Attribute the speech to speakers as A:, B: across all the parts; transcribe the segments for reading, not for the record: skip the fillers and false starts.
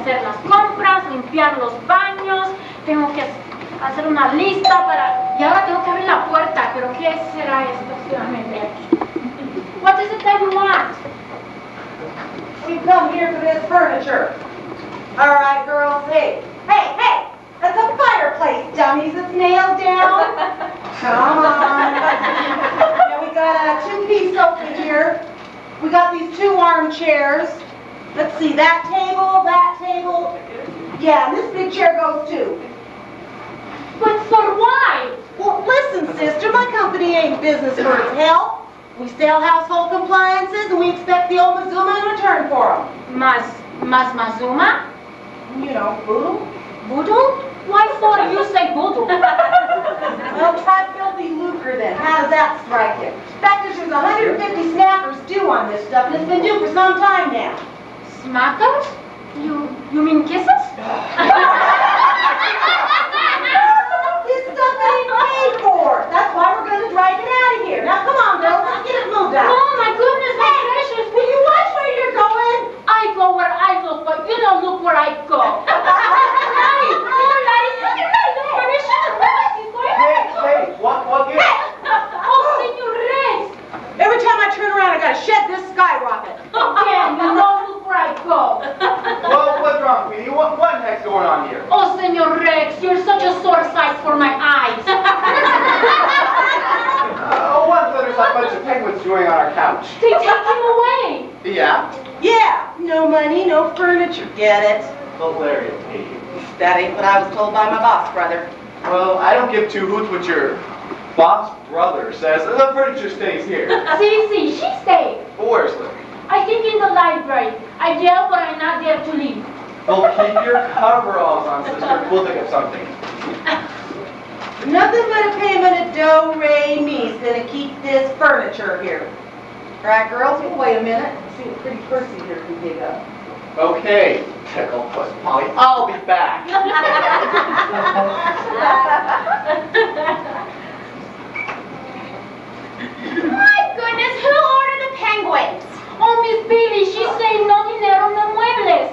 A: hacer las compras, limpiar los baños, tengo que hacer una lista para... Y ahora tengo que abrir la puerta, pero ¿qué será esto finalmente aquí? What is it that you want?
B: We've come here for this furniture. All right, girls, hey, that's a fireplace, dummies. It's nailed down. Come on. Now we got a two-piece sofa here. We got these two armchairs. Let's see, that table. Yeah, and this big chair goes too.
A: But for why?
B: Well, listen, sister, my company ain't business for its health. We sell household compliances, and we expect the old Mazuma in return for them.
A: Mazuma?
B: You know, voodoo.
A: Voodoo? Why for you say voodoo?
B: Well, try filthy lucre then. How does that strike you? In fact, there's 150 snappers due on this stuff, and it's been due for some time now.
A: Smackers? You mean kisses?
B: This stuff ain't paid for. That's why we're going to drag it out of here. Now, come on, girls. Let's get it moved out.
A: Oh, my goodness, my precious.
B: Will you watch where you're going?
A: I go where I look, but you don't look where I go.
C: Hey, what gives?
A: Oh, Senor Rex.
B: Every time I turn around, I got to shed this skyrocket.
A: Again, you don't look where I go.
C: Well, what's wrong, Queenie? What the heck's going on here?
A: Oh, Senor Rex, you're such a sore sight for my eyes.
C: What's there's a bunch of penguins doing on our couch?
A: They take him away.
C: Yeah?
B: Yeah, no money, no furniture. Get it?
C: Hilarious, Katie.
B: That ain't what I was told by my boss, brother.
C: Well, I don't give two hoots what your boss brother says. The furniture stays here.
A: See, she stayed.
C: Where's Liv?
A: I think in the library. I yell, but I'm not there to leave.
C: Well, keep your coveralls on, sister. We'll think of something.
B: Nothing but a payment of do-re-mi's gonna keep this furniture here. All right, girls, we'll wait a minute and see what pretty Percy here can dig up.
C: Okay, tickle puss Polly. I'll be back.
D: My goodness, who ordered the penguins?
A: Oh, Miss Billy, she's saying no dinero, no muebles.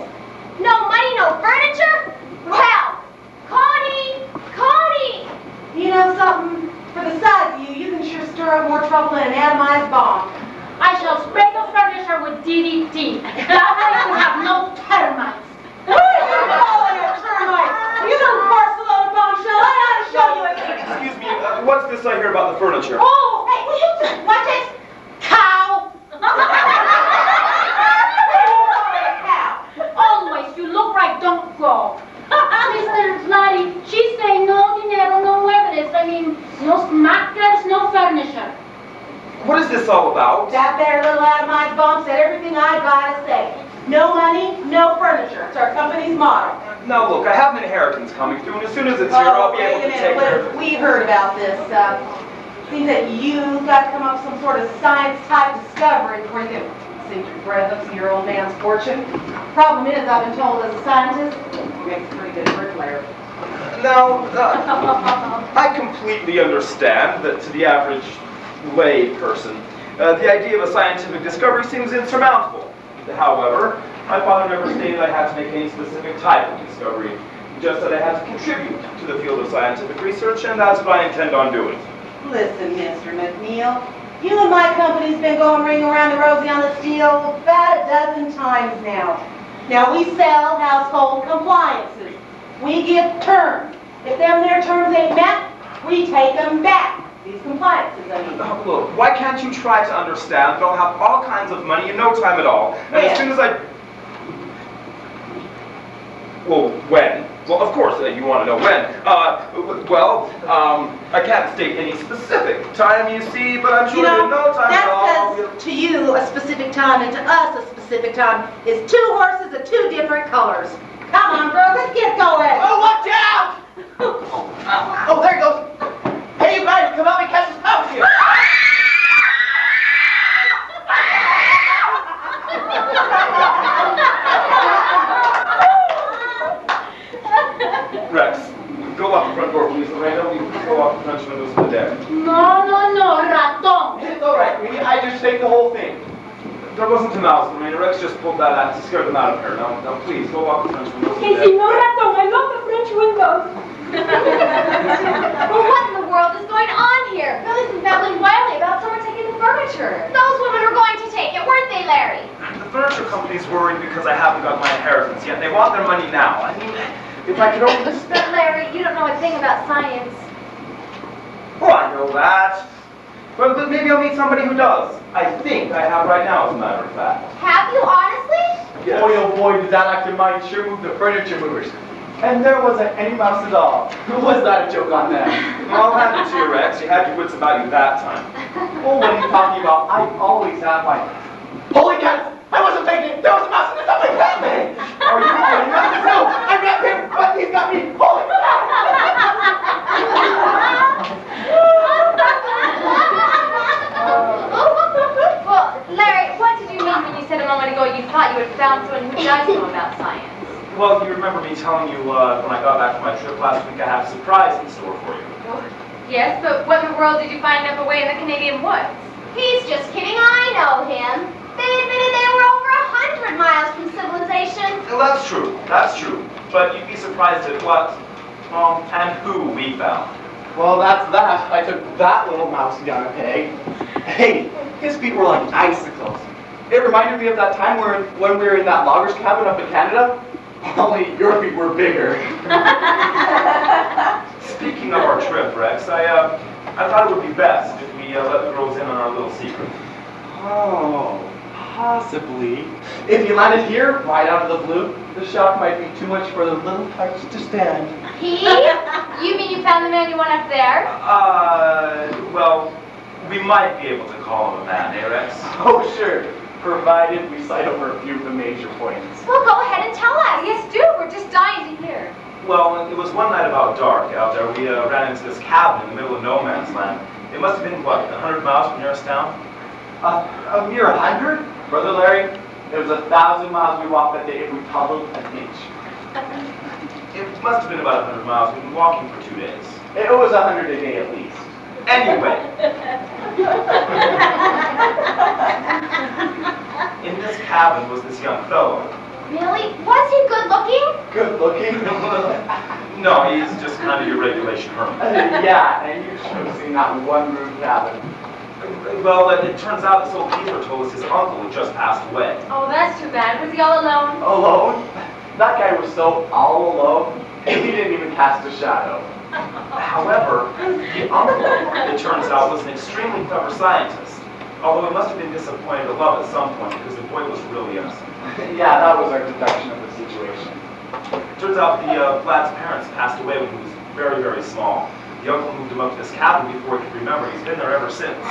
D: No money, no furniture? Well, Connie!
B: You know something? For the size of you, you can sure stir up more trouble than an atomized bomb.
A: I shall spray the furniture with DDT. That way you have no termites.
B: What are you calling a termite? You little parcel of a bombshell. I ought to show you a thing.
E: Excuse me, what's this I hear about the furniture?
B: Oh, hey, will you just watch it? Cow!
A: Always, you look right, don't go. Mr. Vladdy, she's saying no dinero, no muebles. I mean, no smackers, no furniture.
E: What is this all about?
B: That there little atomized bomb said everything I gotta say. No money, no furniture. It's our company's motto.
E: Now look, I have an inheritance coming through, and as soon as it's here, I'll be able to take care of it.
B: We heard about this. Seems that you've got to come up with some sort of science-type discovery before you can sink your breath up to your old man's fortune. Problem is, I've been told as a scientist, he makes a pretty good bricklayer.
E: Now, I completely understand that to the average lay person, the idea of a scientific discovery seems insurmountable. However, my father never stated I had to make any specific type of discovery, just that I had to contribute to the field of scientific research, and that's what I intend on doing.
B: Listen, Mr. McNeil, you and my company's been going ring around the rosy on the steel about a dozen times now. Now, we sell household compliances. We give terms. If them their terms ain't met, we take them back. These compliances, I mean.
E: Oh, look, why can't you try to understand that I'll have all kinds of money in no time at all, and as soon as I... Well, when? Well, of course, you want to know when. I can't state any specific time, you see, but I'm sure in no time at all...
B: That's because to you, a specific time, and to us, a specific time, is two horses of two different colors. Come on, girls, let's get going.
C: Oh, watch out! Oh, there he goes. Hey, you guys, come help me catch this mouse here.
E: Rex, go out the front door, please. Lorena, you go off the French windows to the deck.
A: No, raton.
C: It's all right, Queenie. I just take the whole thing.
E: There wasn't a mouse, Lorena. Rex just pulled that out to scare them out of here. Now please, go walk the French windows.
A: Okay, Signora Tom, I love the French windows.
D: Well, what in the world is going on here? Billy's been babbling wildly about someone taking the furniture. Those women were going to take it, weren't they, Larry?
E: The furniture company's worried because I haven't got my inheritance yet. They want their money now. I mean, if I could only...
D: But, Larry, you don't know a thing about science.
E: Oh, I know that. But maybe I'll meet somebody who does. I think I have right now, as a matter of fact.
D: Have you, honestly?
E: Yes.
C: Boy, oh boy, did that actor mind sure move the furniture movers. And there wasn't any mouse at all. Was that a joke on them?
E: Well, I'll hand it to you, Rex. You had your wits about you that time.
C: Oh, what are you talking about? I always have my... Holy cats! I wasn't faking it! There was a mouse in the something happened! Are you kidding me? No! I grabbed him, but he's got me! Holy cats!
D: Well, Larry, what did you mean when you said a moment ago you thought you had found someone who does know about science?
E: Well, you remember me telling you when I got back from my trip last week I have a surprise in store for you.
D: Yes, but what in the world did you find up away in the Canadian woods? He's just kidding, I know him. They admitted they were over 100 miles from civilization.
E: Well, that's true. That's true. But you'd be surprised at what, and who we found.
C: Well, that's that. I took that little mouse down a peg. Hey, his feet were like icicles. It reminded me of that time when we were in that logger's cabin up in Canada. Only your feet were bigger.
E: Speaking of our trip, Rex, I thought it would be best if we let the girls in on our little secret.
C: Oh, possibly. If you landed here, right out of the blue, the shock might be too much for the little hearts to stand.
D: He? You mean you found the man you want up there?
E: Well, we might be able to call him a man, eh, Rex?
C: Oh, sure. Provided we cite over a few of the major points.
D: Well, go ahead and tell us. Yes, do. We're just dying to hear.
E: Well, it was one night about dark out there. We ran into this cabin in the middle of no man's land. It must have been, what, 100 miles from nearest town?
C: A mere 100? Brother Larry, it was 1,000 miles we walked that day if we toddled an inch.
E: It must have been about 100 miles. We've been walking for 2 days.
C: It was 100 a day at least.
E: Anyway. In this cabin was this young fellow.
D: Really? Was he good looking?
C: Good looking?
E: No, he's just kind of your regulation hermit.
C: Yeah, and you should have seen that one-room cabin.
E: Well, it turns out this old geezer told us his uncle had just passed away.
D: Oh, that's too bad. Was he all alone?
C: Alone? That guy was so all alone, he didn't even cast a shadow.
E: However, the uncle, it turns out, was an extremely clever scientist. Although he must have been disappointed to love at some point because the boy was really innocent.
C: Yeah, that was our deduction of the situation.
E: Turns out the lad's parents passed away when he was very, very small. The uncle moved him up to this cabin before he could remember. He's been there ever since.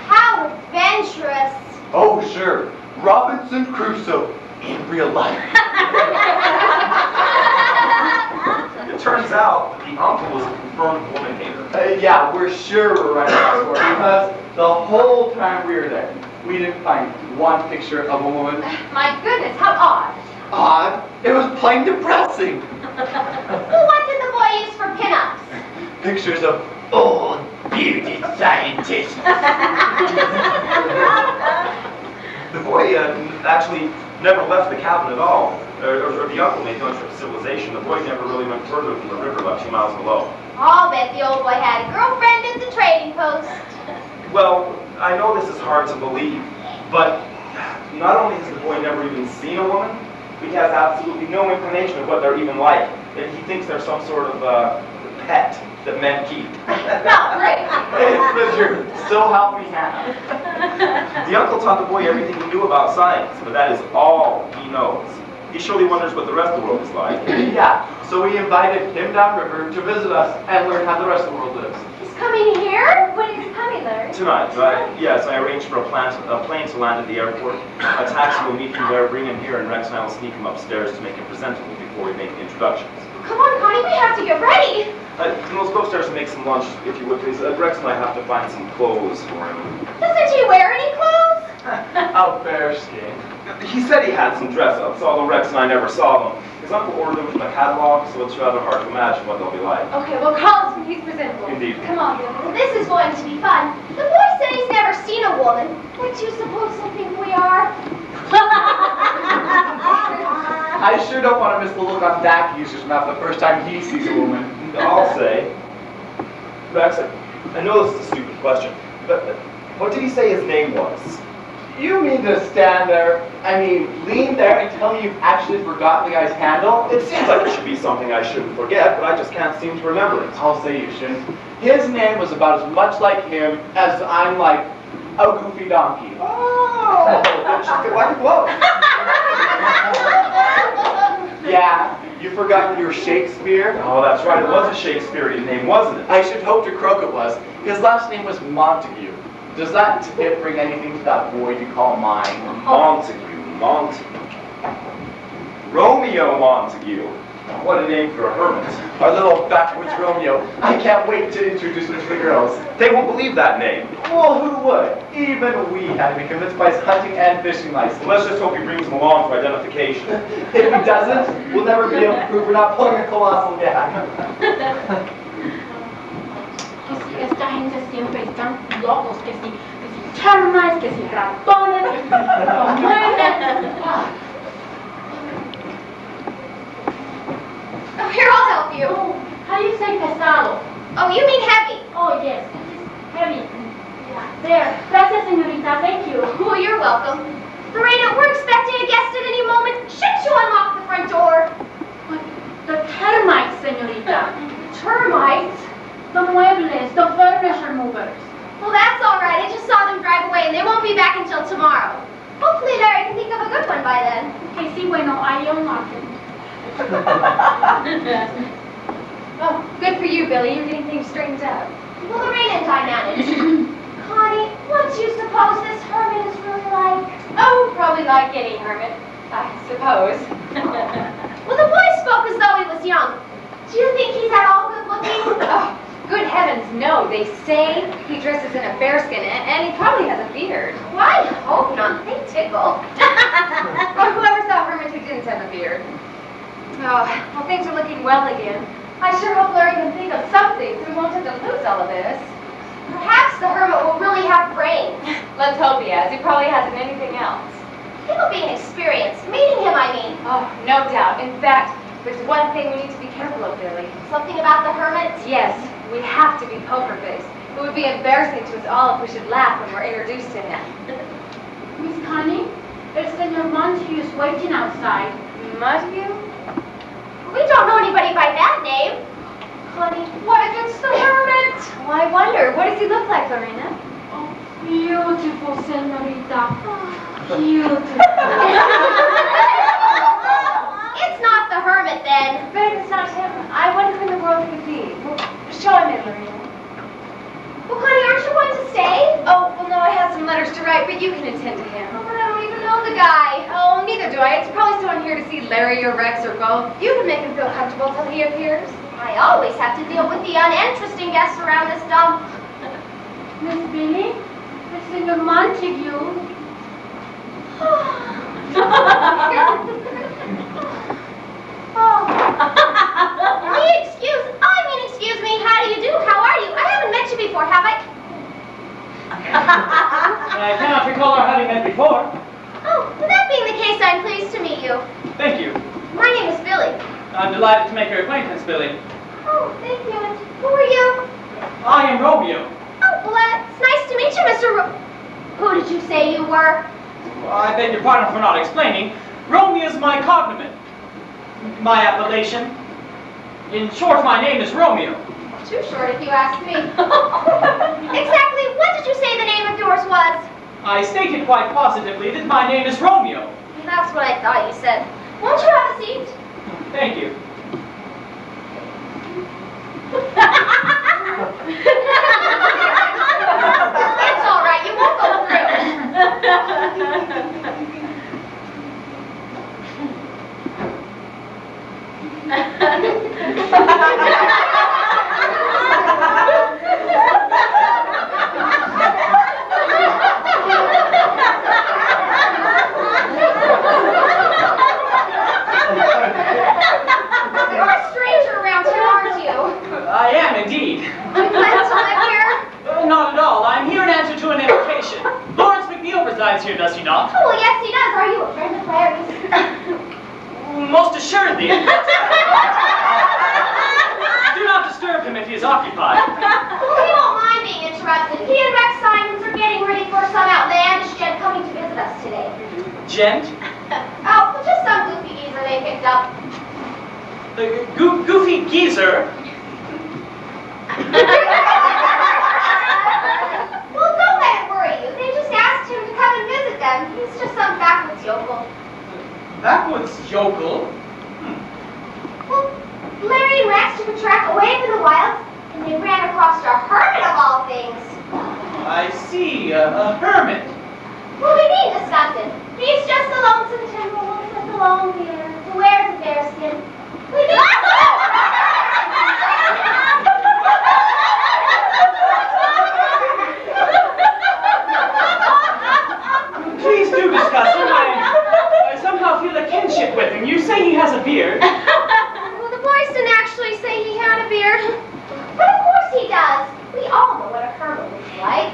D: How adventurous.
C: Oh, sure. Robinson Crusoe in real life.
E: It turns out the uncle was a confirmed woman hater.
C: Yeah, we're sure we're right on that story because the whole time we were there, we didn't find one picture of a woman.
D: My goodness, how odd.
C: Odd? It was plain depressing.
D: What did the boy use for pinups?
C: Pictures of old beauty scientists.
E: The boy actually never left the cabin at all. Or the uncle made no trip to civilization. The boy never really went further than the river about 2 miles below.
D: I'll bet the old boy had a girlfriend at the trading post.
E: Well, I know this is hard to believe, but not only has the boy never even seen a woman, but he has absolutely no inclination of what they're even like. He thinks they're some sort of pet that men keep.
D: No, great.
C: It's the truth. So help me Hannah.
E: The uncle taught the boy everything he knew about science, but that is all he knows. He surely wonders what the rest of the world is like.
C: Yeah, so we invited him downriver to visit us and learn how the rest of the world lives.
D: He's coming here? When is he coming, Larry?
E: Tonight, yes, I arranged for a plane to land at the airport. A taxi will meet him there, bring him here, and Rex and I will sneak him upstairs to make him presentable before we make the introductions.
D: Come on, Connie, we have to get ready.
E: Let's go upstairs and make some lunch, if you would, please. Rex and I have to find some clothes for him.
D: Doesn't he wear any clothes?
C: A bearskin.
E: He said he had some dress-ups, although Rex and I never saw them. His uncle ordered them from the catalog, so it's rather hard to imagine what they'll be like.
D: Okay, well, call us when he's presentable.
E: Indeed.
D: Come on, Billy. This is going to be fun. The boy said he's never seen a woman. What do you suppose he'll think we are?
C: don't want to miss the look on Daffy's mouth the first time he sees a woman.
E: I'll say. Max, I know this is a stupid question, but what did he say his name was?
C: You mean to stand there, lean there and tell me you've actually forgotten the guy's handle?
E: It seems like it should be something I shouldn't forget, but I just can't seem to remember it.
C: I'll say you shouldn't. His name was about as much like him as I'm like a goofy donkey.
E: Oh, then she's good like a glove.
C: Yeah, you forgot your Shakespeare?
E: Oh, that's right, it was a Shakespearean name, wasn't it?
C: I should hope to croak it was. His last name was Montague. Does that tip bring anything to that void you call mine?
E: Montague. Romeo Montague. What a name for a hermit.
C: Our little Backwoods Romeo. I can't wait to introduce him to the girls.
E: They won't believe that name.
C: Well, who would? Even we had to be convinced by his hunting and fishing license.
E: Well, let's just hope he brings them along for identification.
C: If he doesn't, we'll never be able to prove we're not pulling a colossal gag.
A: Esta gente siempre están locos, que si termites, que si ratones, que si muebles.
D: Oh, here, I'll help you.
A: Oh, how do you say pesado?
D: Oh, you mean heavy.
A: Oh, yes, it is heavy. Yeah, there. Gracias, señorita. Thank you.
D: Oh, you're welcome. Lorena, we're expecting a guest at any moment. Shouldn't you unlock the front door?
A: But the termites, señorita.
D: Termites?
A: The muebles, the furniture movers.
D: Well, that's all right. I just saw them drive away, and they won't be back until tomorrow. Hopefully Larry can think of a good one by then.
A: Okay, sí, bueno, I unlock it.
D: Oh, good for you, Billy. You're getting things straightened out. Well, Lorena and I managed. Connie, what do you suppose this hermit is really like?
F: Oh, probably like any hermit, I suppose.
D: Well, the boy spoke as though he was young. Do you think he's at all good looking?
F: Oh, good heavens, no. They say he dresses in a bearskin, and he probably has a beard.
D: Well, I hope not. They tickle.
F: Or whoever saw a hermit who didn't have a beard. Oh, well, things are looking well again. I sure hope Larry can think of something so we won't have to lose all of this.
D: Perhaps the hermit will really have brains.
F: Let's hope he has. He probably hasn't anything else.
D: It'll be an experience. Meeting him, I mean.
F: Oh, no doubt. In fact, there's one thing we need to be careful of, Billy.
D: Something about the hermit?
F: Yes, we have to be poker-faced. It would be embarrassing to us all if we should laugh when we're introduced to him.
A: Miss Connie, el señor Montague is waiting outside.
F: Montague?
D: We don't know anybody by that name. Connie, what if it's the hermit?
F: Well, I wonder. What does he look like, Lorena?
A: Oh, beautiful, señorita. Beautiful.
D: It's not the hermit, then.
F: But if it's not him, I wonder who in the world it could be. Well, show him in, Lorena.
D: Well, Connie, aren't you going to stay?
F: Oh, well, no, I have some letters to write, but you can attend to him.
D: Oh, but I don't even know the guy.
F: Oh, neither do I. It's probably someone here to see Larry or Rex or both. You can make him feel comfortable till he appears.
D: I always have to deal with the uninteresting guests around this dump.
A: Miss Billy, el señor Montague.
D: Oh. Excuse me, how do you do? How are you? I haven't met you before, have I?
G: I cannot recall our having met before.
D: Oh, well, that being the case, I'm pleased to meet you.
G: Thank you.
D: My name is Billy.
G: I'm delighted to make your acquaintance, Billy.
D: Oh, thank you. And who are you?
G: I am Romeo.
D: Oh, well, it's nice to meet you, Mr. Who did you say you were?
G: I beg your pardon for not explaining. Romeo is my cognomen. My appellation. In short, my name is Romeo.
D: Too short if you ask me. Exactly what did you say the name of yours was?
G: I stated quite positively that my name is Romeo.
D: That's what I thought you said. Won't you have a seat?
G: Thank you.
D: It's all right. You won't go through. You're a stranger around here, aren't you?
G: I am indeed.
D: You plan to live here?
G: Not at all. I'm here in answer to an invitation. Lawrence McNeil resides here, does he not?
D: Oh, well, yes, he does. Are you a friend of Larry's?
G: Most assuredly. assuredly. Do not disturb him if he is occupied.
D: He won't mind being interrupted. He and Rex Simons are getting ready for some outlandish gent coming to visit us today.
G: Gent?
D: Oh, just some goofy geezer they picked up.
G: Goofy geezer?
D: Well, don't let it worry you. They just asked him to come and visit them. He's just some backwoods yokel.
G: Backwoods yokel?
D: Well, Larry and Rex took a track away from the wilds, and they ran across a hermit of all things.
G: I see, a hermit.
D: Well, we needn't discuss it. He's just a lonesome timber wolf with a long beard who wears a bearskin. We need
G: Please do discuss him. I somehow feel a kinship with him. You say he has a beard.
D: Well, the boys didn't actually say he had a beard. But of course he does. We all know what a hermit looks like.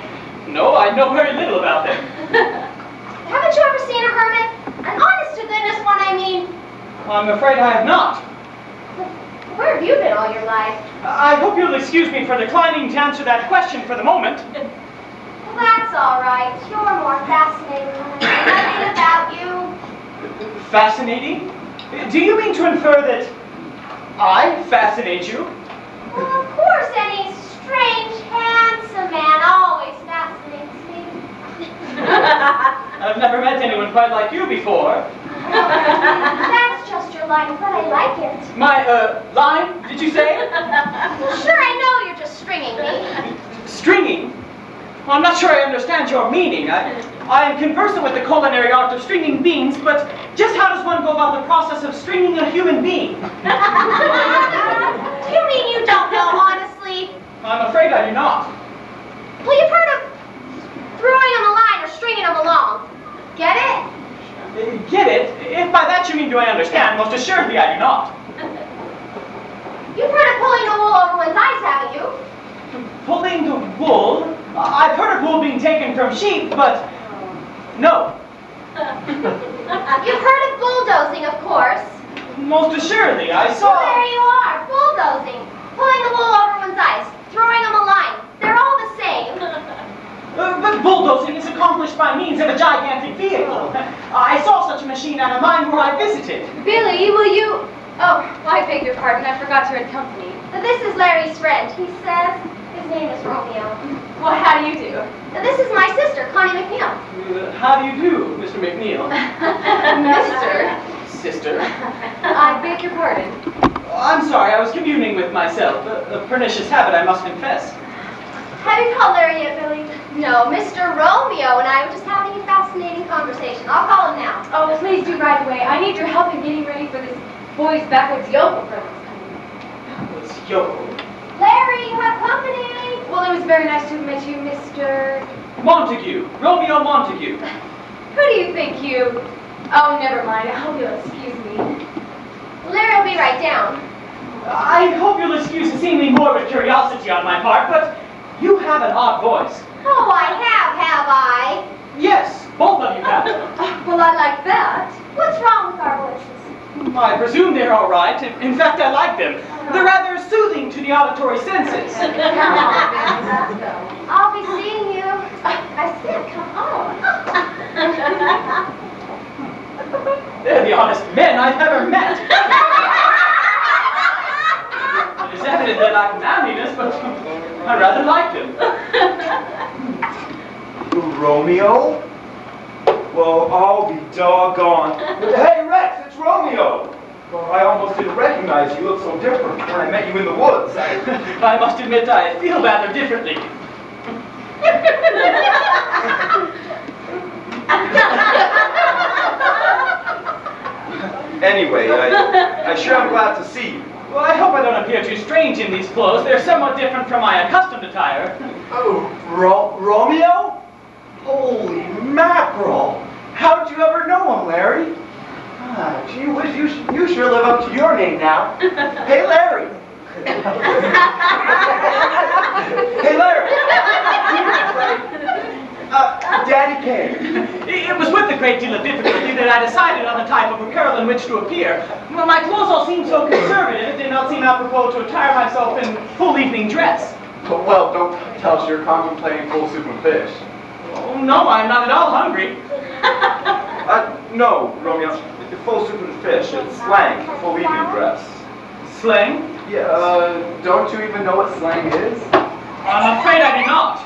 G: No, I know very little about them.
D: Haven't you ever seen a hermit? An honest-to-goodness one, I mean.
G: I'm afraid I have not.
D: Where have you been all your life?
G: I hope you'll excuse me for declining to answer that question for the moment.
D: Well, that's all right. You're more fascinating than I know nothing about you.
G: Fascinating? Do you mean to infer that I fascinate you?
D: Well, of course, any strange, handsome man always fascinates me.
G: I've never met anyone quite like you before.
D: That's just your line, but I like it.
G: My, line, did you say?
D: Sure, I know you're just stringing me.
G: Stringing? Well, I'm not sure I understand your meaning. I am conversant with the culinary art of stringing beans, but just how does one go about the process of stringing a human being?
D: You mean you don't know, honestly?
G: I'm afraid I do not.
D: Well, you've heard of throwing them a line or stringing them along. Get it?
G: Get it? If by that you mean do I understand, most assuredly I do not.
D: You've heard of pulling the wool over one's eyes, haven't you?
G: Pulling the wool? I've heard of wool being taken from sheep, but no.
D: You've heard of bulldozing, of course.
G: Most assuredly, I saw...
D: Well, there you are, bulldozing. Pulling the wool over one's eyes, throwing them a line. They're all the same.
G: But bulldozing is accomplished by means of a gigantic vehicle. I saw such a machine at a mine where I visited.
F: Billy, will you... Oh, I beg your pardon. I forgot you're in company.
D: This is Larry's friend. He says his name is Romeo.
F: Well, how do you do?
D: This is my sister, Connie McNeil.
G: How do you do, Mr. McNeil?
F: Mister.
G: Sister?
F: I beg your pardon.
G: I'm sorry, I was communing with myself. A pernicious habit, I must confess.
D: Have you called Larry yet, Billy? No, Mr. Romeo and I were just having a fascinating conversation. I'll call him now.
F: Oh, please do right away. I need your help in getting ready for this boys' backwoods yokel friend that's coming.
G: Backwoods yokel?
D: Larry, you have company.
F: Well, it was very nice to have met you, Mr.
G: Montague. Romeo Montague.
F: Who do you think you... Oh, never mind. I hope you'll excuse me.
D: Larry will be right down.
G: I hope you'll excuse the seemingly morbid curiosity on my part, but you have an odd voice.
D: Oh, I have I?
G: Yes, both of you have.
F: Well, I like that.
D: What's wrong with our voices?
G: I presume they're all right. In fact, I like them. They're rather soothing to the auditory senses.
D: I'll be seeing you. I said, come on.
G: They're the honest men I've ever met. It is evident they lack manliness, but I rather like them.
E: Romeo? Well, I'll be doggone. Hey, Rex, it's Romeo. Well, I almost didn't recognize you. You look so different when I met you in the woods.
G: I must admit I feel rather differently.
E: Anyway, I sure am glad to see you.
G: Well, I hope I don't appear too strange in these clothes. They're somewhat different from my accustomed attire.
C: Oh, Romeo? Holy mackerel! How did you ever know him, Larry? Ah, gee whiz, you sure live up to your name now. Hey, Larry! Hey, Larry! Daddy came.
G: It was with a great deal of difficulty that I decided on the type of apparel in which to appear. My clothes all seemed so conservative, it did not seem apropos to attire myself in full evening dress.
C: Well, don't tell us you're contemplating full soup and fish.
G: Oh, no, I'm not at all hungry.
E: No, Romeo. Full soup and fish. It's slang for full evening dress.
G: Slang?
E: Yes.
C: Don't you even know what slang is?
G: I'm afraid I do not.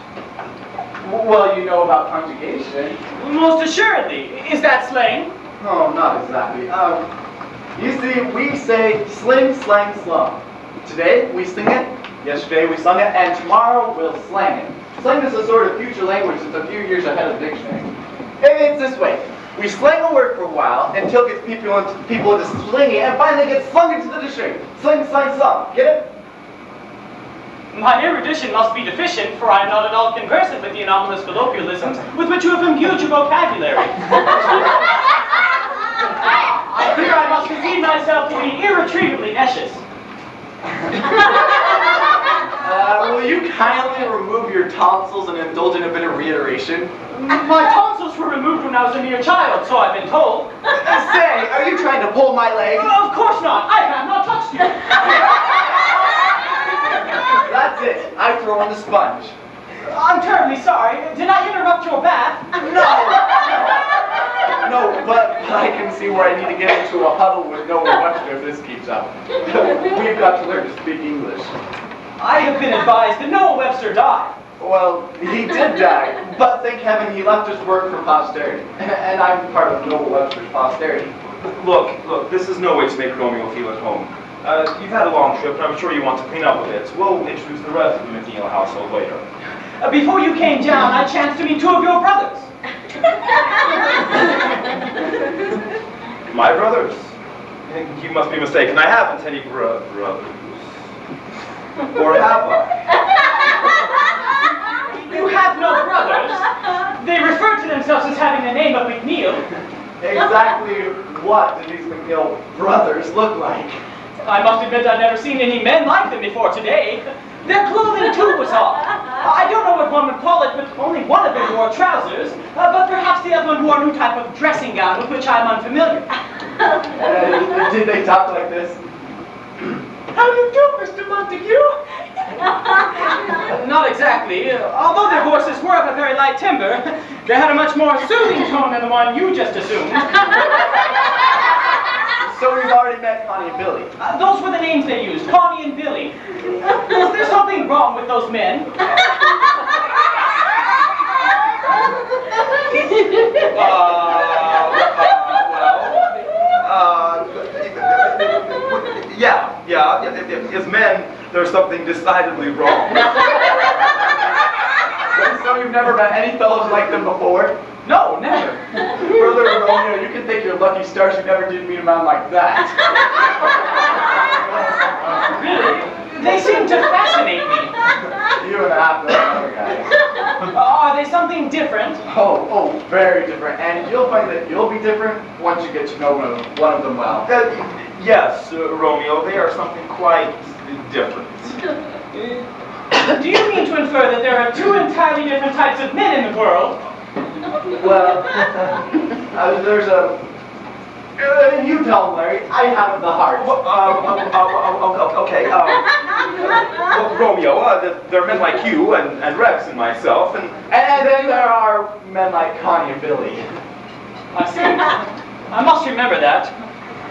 C: Well, you know about conjugation.
G: Most assuredly. Is that slang?
C: No, not exactly. You see, we say sling, slang, slung. Today, we sing it. Yesterday, we sung it. And tomorrow, we'll slang it. Slang is a sort of future language that's a few years ahead of the dictionary. It's this way. We slang a word for a while until it gets people into slinging it, and finally gets slung into the dictionary. Sling, slang, slung. Get it?
G: My erudition must be deficient, for I am not at all conversant with the anomalous colloquialisms with which you have imbued your vocabulary. I fear I must conceive myself to be irretrievably vicious.
C: Will you kindly remove your tonsils and indulge in a bit of reiteration?
G: My tonsils were removed when I was a mere child, so I've been told.
C: Say, are you trying to pull my leg?
G: Of course not. I have not touched you.
C: That's it. I throw in the sponge.
G: I'm terribly sorry. Did I interrupt your bath?
C: No, but I can see where I need to get into a huddle with no question if this keeps up. We've got to learn to speak English.
G: I have been advised that Noah Webster died.
C: Well, he did die, but thank heaven he left his work for posterity. And I'm part of Noah Webster's posterity.
E: Look, this is no way to make Romeo feel at home. You've had a long trip, and I'm sure you want to clean up a bit. We'll introduce the rest of the McNeil household later.
G: Before you came down, I chanced to meet two of your brothers.
E: My brothers? You must be mistaken. I haven't any brothers. Or have I?
G: You have no brothers. They refer to themselves as having the name of McNeil.
C: Exactly what do these McNeil brothers look like?
G: I must admit I've never seen any men like them before today. Their clothing, too, was odd. I don't know what one would call it, but only one of them wore trousers. But perhaps the other one wore a new type of dressing gown with which I'm unfamiliar.
C: Did they talk like this?
G: How do you do, Mr. Montague? Not exactly. Although their voices were of a very light timbre, they had a much more soothing tone than the one you just assumed.
C: So we've already met Connie and Billy.
G: Those were the names they used, Connie and Billy. Is there something wrong with those men?
E: Yeah, as men, there's something decidedly wrong.
C: So you've never met any fellows like them before?
G: No, never.
C: Brother Romeo, you can thank your lucky stars you never did meet a man like that.
G: Really? They seem to fascinate me.
C: You and a half of other guys.
G: Are they something different?
C: Oh, very different. And you'll find that you'll be different once you get to know one of them well.
E: Yes, Romeo, they are something quite different.
G: Do you mean to infer that there are two entirely different types of men in the world?
C: Well, there's a... you tell them, Larry. I haven't the heart.
E: Okay. Well, Romeo, there are men like you and Rex and myself, and
C: then there are men like Connie and Billy.
G: I see. I must remember that.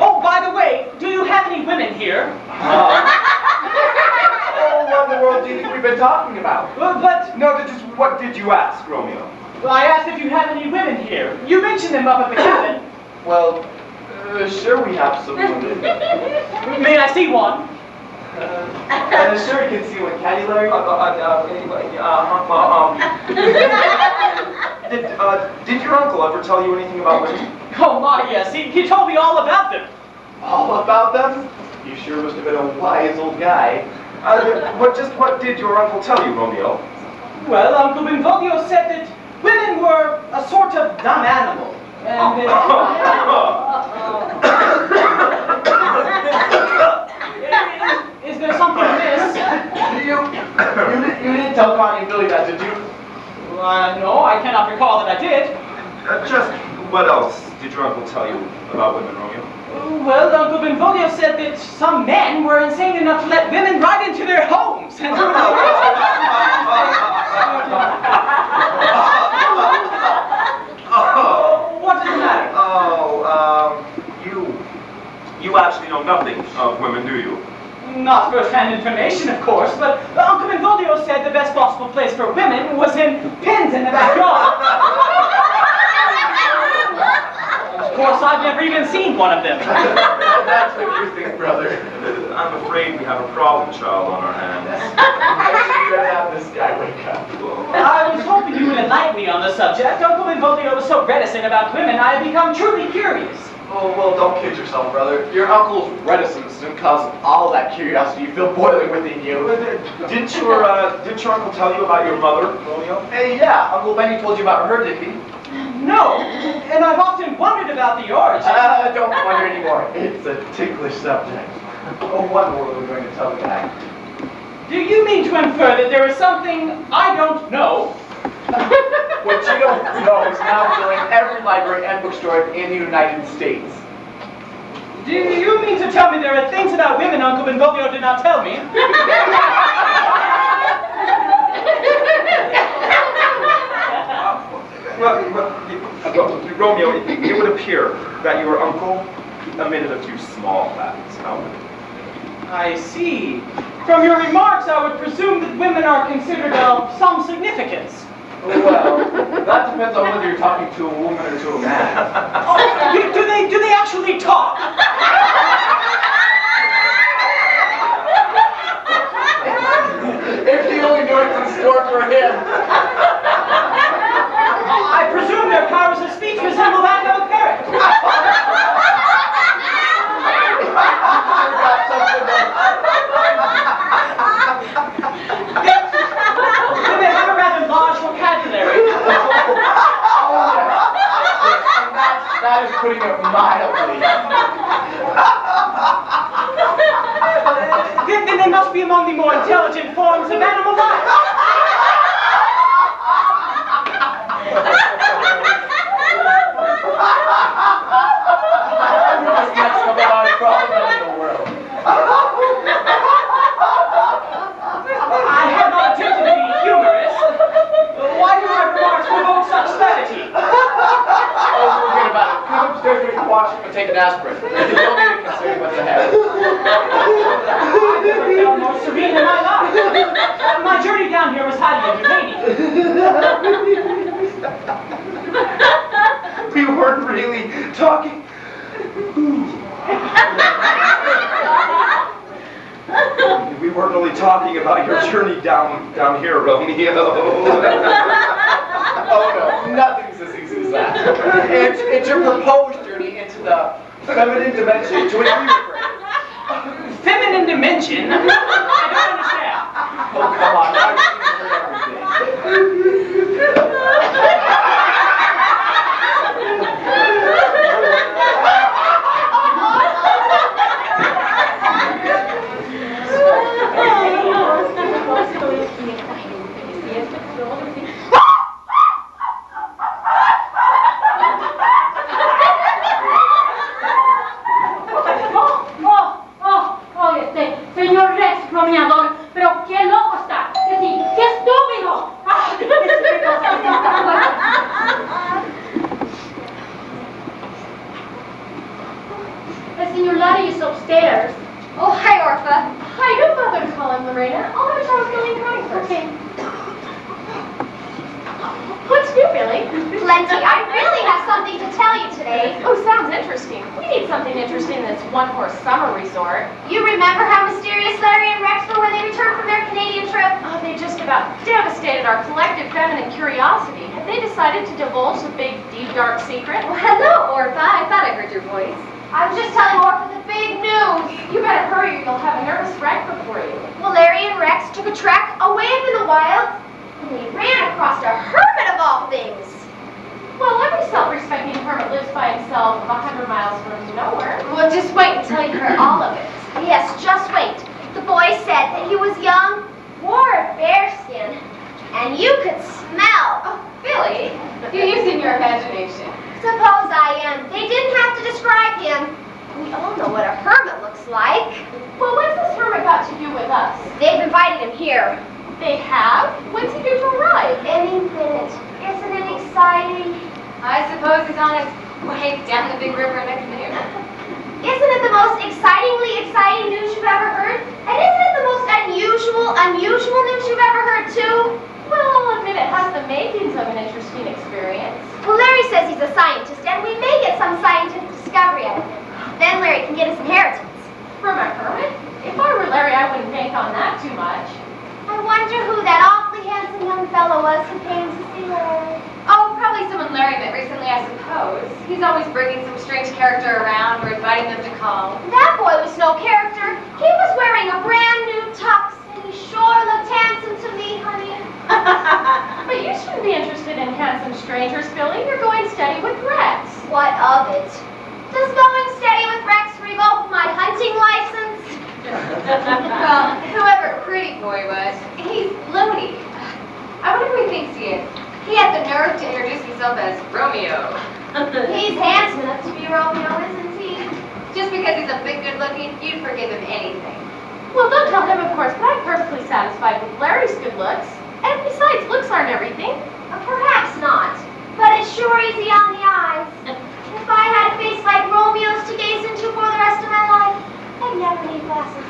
G: Oh, by the way, do you have any women here?
C: Oh, what in the world do you think we've been talking about?
G: But
E: no, just what did you ask, Romeo?
G: I asked if you have any women here. You mentioned them up at the cabin.
C: Well, sure we have some women.
G: May I see one?
C: Sure you can see one. Can you, Larry?
E: Did your uncle ever tell you anything about women?
G: Oh my, yes. He told me all about them.
C: All about them? You sure must have been a wise old guy.
E: What did your uncle tell you, Romeo?
G: Well, Uncle Benvolio said that women were a sort of dumb animal. And is there something amiss?
C: You didn't tell Connie and Billy that, did you?
G: No, I cannot recall that I did.
E: Just what else did your uncle tell you about women, Romeo?
G: Well, Uncle Benvolio said that some men were insane enough to let women ride into their homes. And what is the matter?
E: You actually know nothing of women, do you?
G: Not first-hand information, of course, but Uncle Benvolio said the best possible place for women was in pens in the backyard. Of course, I've never even seen one of them.
C: That's what you think, brother.
E: I'm afraid we have a problem child on our hands.
C: You better have this guy wake up.
G: I was hoping you would enlighten me on the subject. Uncle Benvolio was so reticent about women, I have become truly curious.
C: Oh, well, don't kid yourself, brother. Your uncle's reticence didn't cause all that curiosity you feel boiling within you.
E: Didn't your uncle tell you about your mother, Romeo?
C: Hey, yeah, Uncle Benny told you about her, didn't he?
G: No, and I've often wondered about the origin.
C: Don't wonder anymore. It's a ticklish subject. Oh, what more are we going to tell the guy?
G: Do you mean to infer that there is something I don't know?
C: What you don't know is now filling every library and bookstore in the United States.
G: Do you mean to tell me there are things about women Uncle Benvolio did not tell me?
E: Well, Romeo, it would appear that your uncle omitted a few small facts, however.
G: I see. From your remarks, I would presume that women are considered of some significance.
C: Well, that depends on whether you're talking to a woman or to a man.
G: Oh, do they actually talk?
C: If he only knew what's in store for him.
G: I presume their powers of speech resemble that of a parrot. They have a rather large vocabulary.
C: That is putting it mildly.
G: Then they must be among the more intelligent forms of animal life. I have not attempted to be humorous. Why do my remarks provoke such levity?
C: Oh, forget about it. Come upstairs, we can wash up and take an aspirin. You don't need to consider what's ahead.
G: I've never felt more serene in my life. My journey down here was highly entertaining.
E: We weren't really talking. We weren't really talking about your journey down here, Romeo.
C: Oh no, nothing's as easy as that. It's your proposed journey into the feminine dimension to which we refer.
G: Feminine dimension? I don't understand.
C: Oh come on, I've seen everything.
A: Señor Rex, bromeador, pero qué loco está. Que sí, qué estúpido. The Señor Laddie is upstairs.
F: Oh, hi, Orpha.
D: Hi, don't bother to call him, Lorena. I'll have a talk with Billy and Connie first.
A: Okay.
D: What's new, Billy?
F: Plenty. I really have something to tell you today.
D: Oh, sounds interesting. We need something interesting in this one-horse summer resort.
F: You remember how mysterious Larry and Rex were when they returned from their Canadian trip?
D: Oh, they just about devastated our collective feminine curiosity. Have they decided to divulge the big, deep, dark secret?
F: Well, hello, Orpha. I thought I heard your voice. I was just telling Orpha the big news.
D: You better hurry or you'll have a nervous wreck before you.
F: Well, Larry and Rex took a trek away up in the wilds, and they ran across a hermit of all things.
D: Well, every self-respecting hermit lives by himself 100 miles from nowhere.
F: Well, just wait until you hear all of it. Yes, just wait. The boy said that he was young, wore a bearskin, and you could smell.
D: Oh, Billy,
F: You're using your imagination.
D: Suppose I am. They didn't have to describe him. We all know what a hermit looks like.
A: Well, what's this hermit got to do with us?
D: They've invited him here.
A: They have? When's he due to arrive?
D: Any minute. Isn't it exciting?
F: I suppose he's on his way down the big river in a canoe.
D: Isn't it the most excitingly exciting news you've ever heard? And isn't it the most unusual news you've ever heard, too?
A: Well, I'll admit it has the makings of an interesting experience.
D: Well, Larry says he's a scientist, and we may get some scientific discovery out of him. Then Larry can get his inheritance.
A: From a hermit? If I were Larry, I wouldn't bank on that too much.
D: I wonder who that awfully handsome young fellow was who came to see Larry.
F: Oh, probably someone Larry met recently, I suppose. He's always bringing some strange character around or inviting them to call.
D: That boy was no character. He was wearing a brand new tux, and he sure looked handsome to me, honey.
A: But you shouldn't be interested in handsome strangers, Billy. You're going steady with Rex.
D: What of it? Does going steady with Rex revoke my hunting license?
F: Well, whoever Pretty Boy was, he's loony. I wonder who he thinks he is. He had the nerve to introduce himself as Romeo.
D: He's handsome enough to be Romeo, isn't he?
F: Just because he's a bit good looking, you'd forgive him anything.
A: Well, don't tell him, of course, but I'm perfectly satisfied with Larry's good looks. And besides, looks aren't everything.
D: Perhaps not, but it's sure easy on the eyes. If I had a face like Romeo's to gaze into for the rest of my life, I'd never need glasses.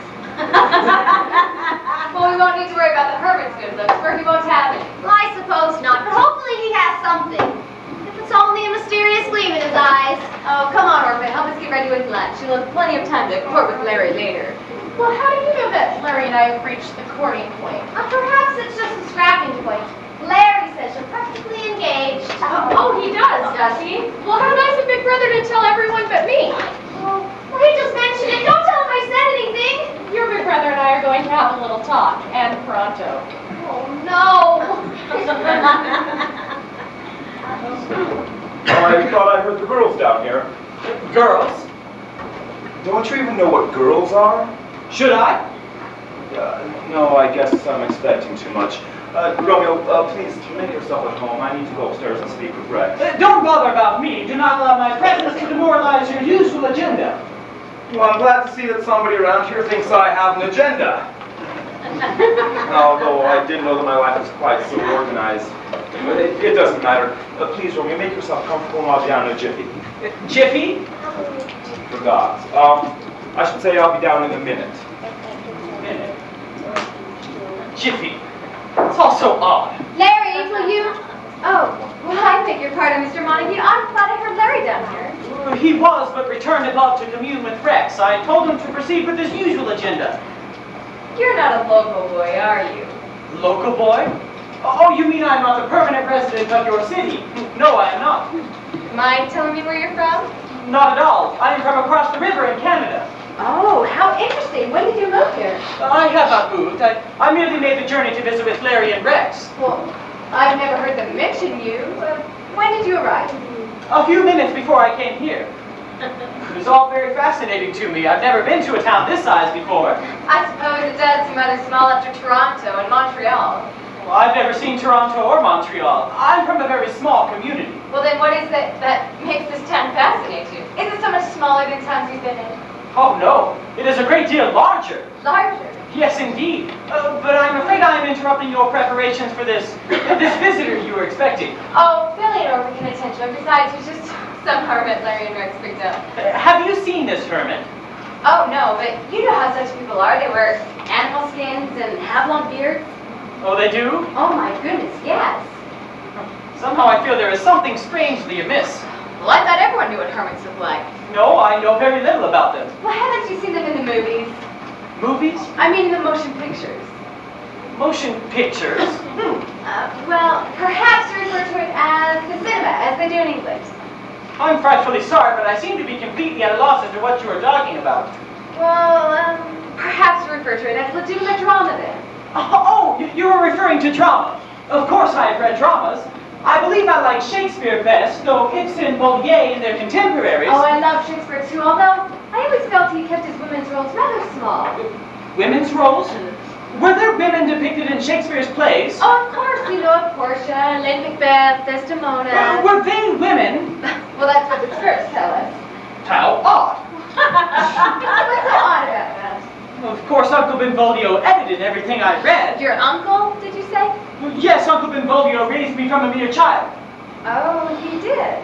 F: Well, we won't need to worry about the hermit's good looks, for he won't have any.
D: Well, I suppose not, but hopefully he has something. If it's only a mysterious gleam in his eyes.
F: Oh, come on, Orphan, help us get ready with lunch. You'll have plenty of time to court with Larry later.
A: Well, how do you know that Larry and I have reached the courting point?
D: Perhaps it's just a scrapping point. Larry says you're practically engaged.
A: Oh, he does he? Well, how nice of Big Brother to tell everyone but me.
D: Well, he just mentioned it. Don't tell him I said anything.
A: Your Big Brother and I are going to have a little talk, and pronto.
D: Oh, no.
E: Oh, I thought I heard the girls down here.
G: Girls?
E: Don't you even know what girls are?
G: Should I?
E: No, I guess I'm expecting too much. Romeo, please make yourself at home. I need to go upstairs and speak with Rex.
G: Don't bother about me. Do not allow my presence to demoralize your usual agenda.
E: Well, I'm glad to see that somebody around here thinks I have an agenda. Although I didn't know that my life was quite so organized. But it doesn't matter. Please, Romeo, make yourself comfortable and I'll be down in a jiffy.
G: Jiffy?
E: Forgot. I should say I'll be down in a minute.
G: Minute. Jiffy. It's all so odd.
F: Larry, will you... Oh, well, I beg your pardon, Mr. Montague. I'm glad I heard Larry down here.
G: He was, but returned above to commune with Rex. I told him to proceed with his usual agenda.
F: You're not a local boy, are you?
G: Local boy? Oh, you mean I'm not the permanent resident of your city? No, I am not.
F: Mind telling me where you're from?
G: Not at all. I am from across the river in Canada.
F: Oh, how interesting. When did you move here?
G: I have not moved. I merely made the journey to visit with Larry and Rex.
F: Well, I've never heard them mention you. When did you arrive?
G: A few minutes before I came here. It was all very fascinating to me. I've never been to a town this size before.
F: I suppose it does seem rather small after Toronto and Montreal.
G: Well, I've never seen Toronto or Montreal. I'm from a very small community.
F: Well, then what is it that makes this town fascinate you? Is it so much smaller than towns you've been in?
G: Oh, no. It is a great deal larger.
F: Larger?
G: Yes, indeed. But I'm afraid I am interrupting your preparations for this visitor you were expecting.
F: Oh, Billy and Orphan can attend to it. Besides, he's just some hermit Larry and Rex picked up.
G: Have you seen this hermit?
F: Oh, no, but you know how such people are. They wear animal skins and have long beards.
G: Oh, they do?
F: Oh, my goodness, yes.
G: Somehow I feel there is something strangely amiss.
F: Well, I thought everyone knew what hermits look like.
G: No, I know very little about them.
F: Well, haven't you seen them in the movies?
G: Movies?
F: I mean, in the motion pictures.
G: Motion pictures?
F: Well, perhaps you refer to it as the cinema, as they do in England.
G: I'm frightfully sorry, but I seem to be completely at a loss as to what you are talking about.
F: Well, perhaps you refer to it as legitimate drama then.
G: Oh, you were referring to drama. Of course I have read dramas. I believe I like Shakespeare best, though Ibsen, Molière, and their contemporaries.
F: Oh, I love Shakespeare too, although I always felt he kept his women's roles rather small.
G: Women's roles? Were there women depicted in Shakespeare's plays?
F: Oh, of course, you know, Portia, Lady Macbeth, Desdemona.
G: Were they women?
F: Well, that's what the scripts tell us.
G: How odd.
F: What's so odd about that?
G: Of course, Uncle Benvolio edited everything I read.
F: Your uncle, did you say?
G: Yes, Uncle Benvolio raised me from a mere child.
F: Oh, he did.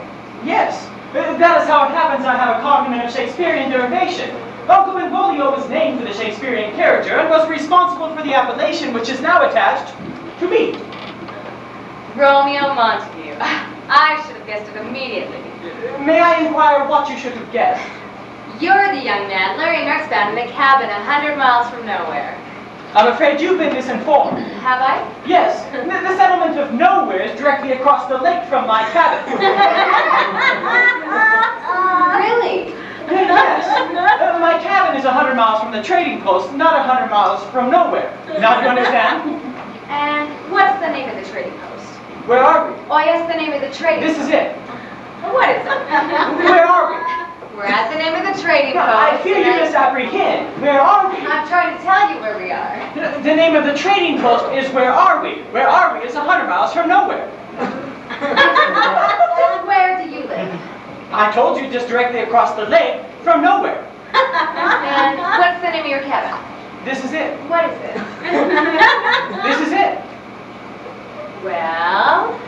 G: Yes, that is how it happens I have a cognomen of Shakespearean derivation. Uncle Benvolio was named for the Shakespearean character and was responsible for the appellation which is now attached to me.
F: Romeo Montague. I should have guessed it immediately.
G: May I inquire what you should have guessed?
F: You're the young man luring Northbound in a cabin 100 miles from nowhere.
G: I'm afraid you've been misinformed.
F: Have I?
G: Yes, the settlement of Nowhere is directly across the lake from my cabin.
F: Really?
G: Yes. My cabin is 100 miles from the trading post, not 100 miles from Nowhere. Now do you understand?
F: And what's the name of the trading post?
G: Where are we?
F: Oh, yes, the name of the trading
G: This
F: post.
G: is it.
F: What is it?
G: Where are we?
F: We're at the name of the trading post.
G: I fear you misapprehend. Where are we?
F: I'm trying to tell you where we are.
G: The name of the trading post is Where Are We? Where Are We is 100 miles from Nowhere.
F: Just where do you live?
G: I told you just directly across the lake from Nowhere.
F: And what's the name of your cabin?
G: This is it.
F: What is it?
G: This is it.
F: Well,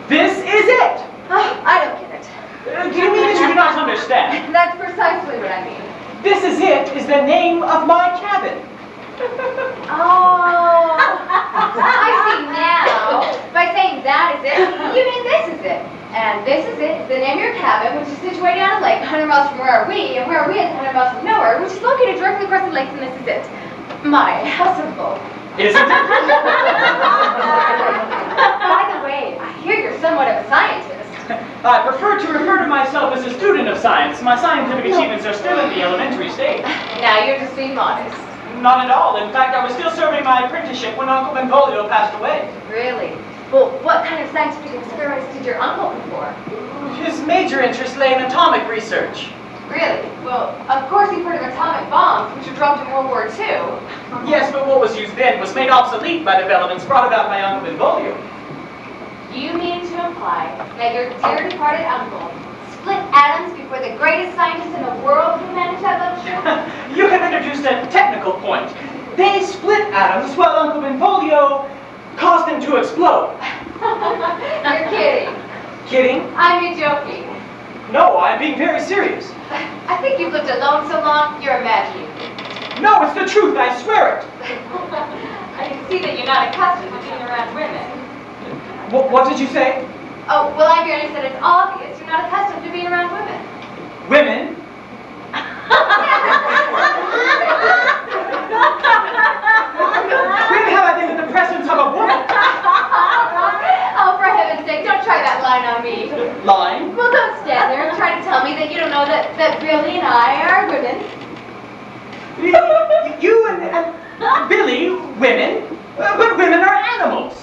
G: This is it.
F: I don't get it.
G: Do you mean that you do not understand?
F: That's precisely what I mean.
G: This is it is the name of my cabin.
F: Oh, I see now. By saying that is it, you mean this is it. And this is it, the name of your cabin, which is situated on a lake 100 miles from where are we, and where are we is 100 miles from nowhere, which is located directly across the lake, and this is it. My, how simple.
G: Isn't it?
F: By the way, I hear you're somewhat of a scientist.
G: I prefer to refer to myself as a student of science. My scientific achievements are still in the elementary stage.
F: Now you're just being modest.
G: Not at all. In fact, I was still serving my apprenticeship when Uncle Benvolio passed away.
F: Really? Well, what kind of scientific experiments did your uncle perform?
G: His major interest lay in atomic research.
F: Really? Well, of course you've heard of atomic bombs, which were dropped in World War II.
G: Yes, but what was used then was made obsolete by developments brought about by Uncle Benvolio.
F: You mean to imply that your dear departed uncle split atoms before the greatest scientist in the world could manage that luxury?
G: You have introduced a technical point. They split atoms while Uncle Benvolio caused them to explode.
F: You're kidding.
G: Kidding?
F: I'm joking.
G: No, I'm being very serious.
F: I think you've lived alone so long, you're imagining it.
G: No, it's the truth, I swear it.
F: I can see that you're not accustomed to being around women.
G: What did you say?
F: Oh, well, I merely said it's obvious you're not accustomed to being around women.
G: Women? When have I been in the presence of a woman?
F: Oh, for heaven's sake, don't try that line on me.
G: Lying?
F: Well, don't stand there and try to tell me that you don't know that Billy and I are women.
G: You and Billy, women? But women are animals.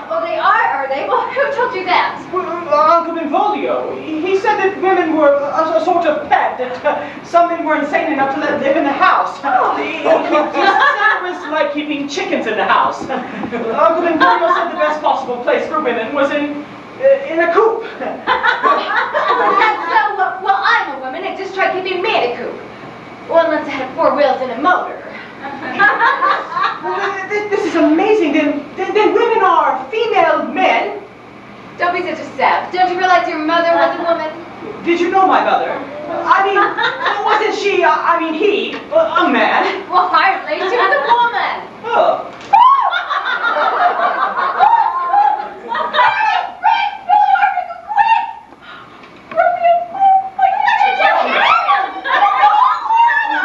F: Well, they are they? Well, who told you that?
G: Well, Uncle Benvolio, he said that women were a sort of pet, that some men were insane enough to let live in the house. He said it was like keeping chickens in the house. Uncle Benvolio said the best possible place for women was in a coop.
F: That's so, well, I'm a woman and just try keeping me in a coop. Well, unless I had 4 wheels and a motor.
G: This is amazing. Then women are female men.
F: Don't be such a sap. Don't you realize your mother was a woman?
G: Did you know my mother? I mean, wasn't she, he, a man?
F: Well, hardly. She was a woman.
G: Oh.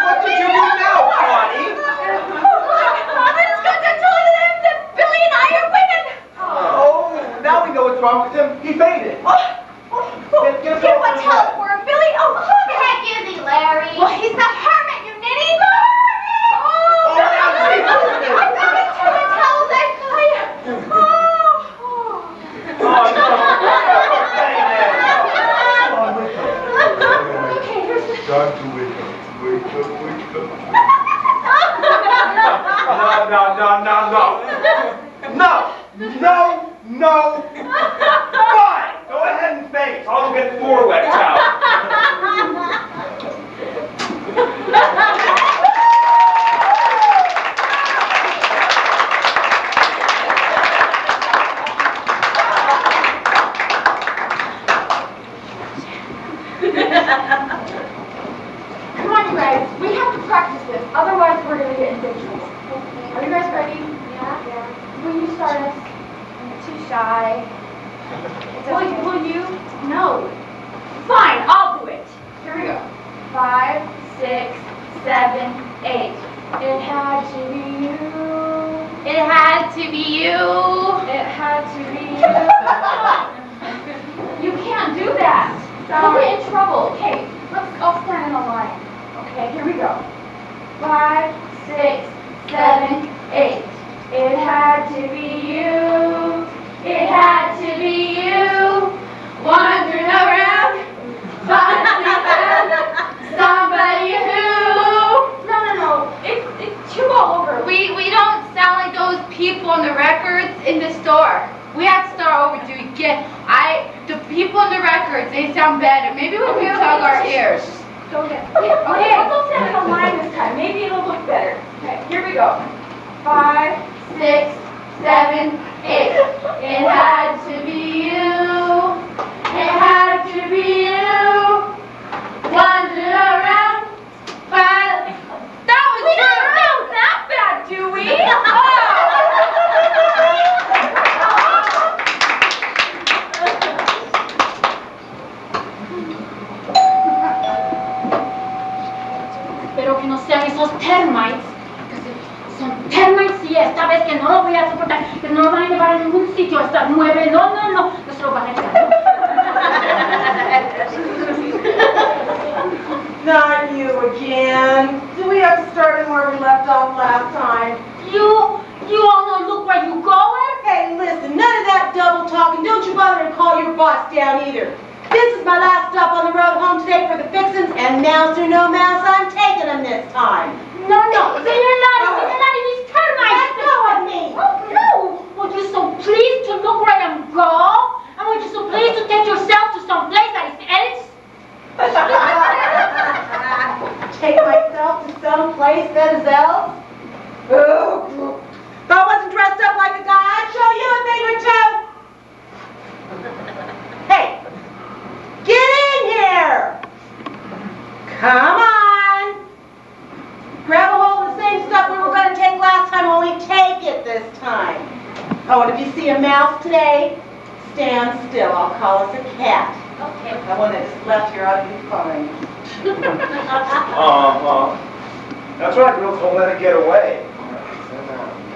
E: What did you do now, Connie? Oh, now we know what's wrong with him. He fainted. Get
F: Get what towel for him, Billy? Oh, look at
D: Heck is he, Larry?
F: Well, he's the hermit, you ninny!
E: Oh,
F: I forget to towel that guy.
E: Oh, no.
F: Okay, here's the...
H: Time to wake up. Wake up, wake up.
E: No. Fine. Go ahead and faint. I'll get more wet towel.
A: Come on, you guys. We have to practice this. Otherwise, we're going to get in big trouble. Are you guys ready?
D: Yeah.
A: Will you start us?
D: I'm too shy.
A: Will you? No. Fine, I'll do it. Here we go. 5, 6, 7, 8. It had to be you.
D: It had to be you.
A: It had to be you. You can't do that. We'll get in trouble. Okay, let's all stand in a line. Okay, here we go. 5, 6, 7, 8. It had to be you. It had to be you. Wandering around, finding somebody who. No. It's too all over.
D: We don't sound like those people on the records in the store. We have to start over to get. The people in the records, they sound better. Maybe we can tug our ears.
A: Go ahead. Okay, let's all stand in a line this time. Maybe it'll look better. Okay, here we go. 5, 6, 7, 8. It had to be you. It had to be you. Wandering around.
D: That was we don't sound that bad, do we?
A: Espero que no sean esos termites. Son termites y esta vez que no lo voy a soportar, que no lo van a llevar a ningún sitio a estar mueve. No, no se lo van a echar.
B: Not you again. Do we have to start in where we left off last time?
A: You all know look where you going?
B: Hey, listen, none of that double talking. Don't you bother to call your boss down either. This is my last stop on the road home today for the fixins, and mouse or no mouse, I'm taking them this time.
A: No, so you're not these termites.
B: Let go of me.
A: Oh, no. Would you so please to look where I'm going? And would you so please to take yourself to some place that is else?
B: Take myself to some place that is else? Oh, if I wasn't dressed up like a guy, I'd show you a thing or two. Hey, get in here. Come on. Grab a hold of the same stuff we were going to take last time, only take it this time. Oh, and if you see a mouse today, stand still. I'll call us a cat.
A: Okay.
B: That one that just left here ought to be fine.
E: That's right, girls, don't let it get away.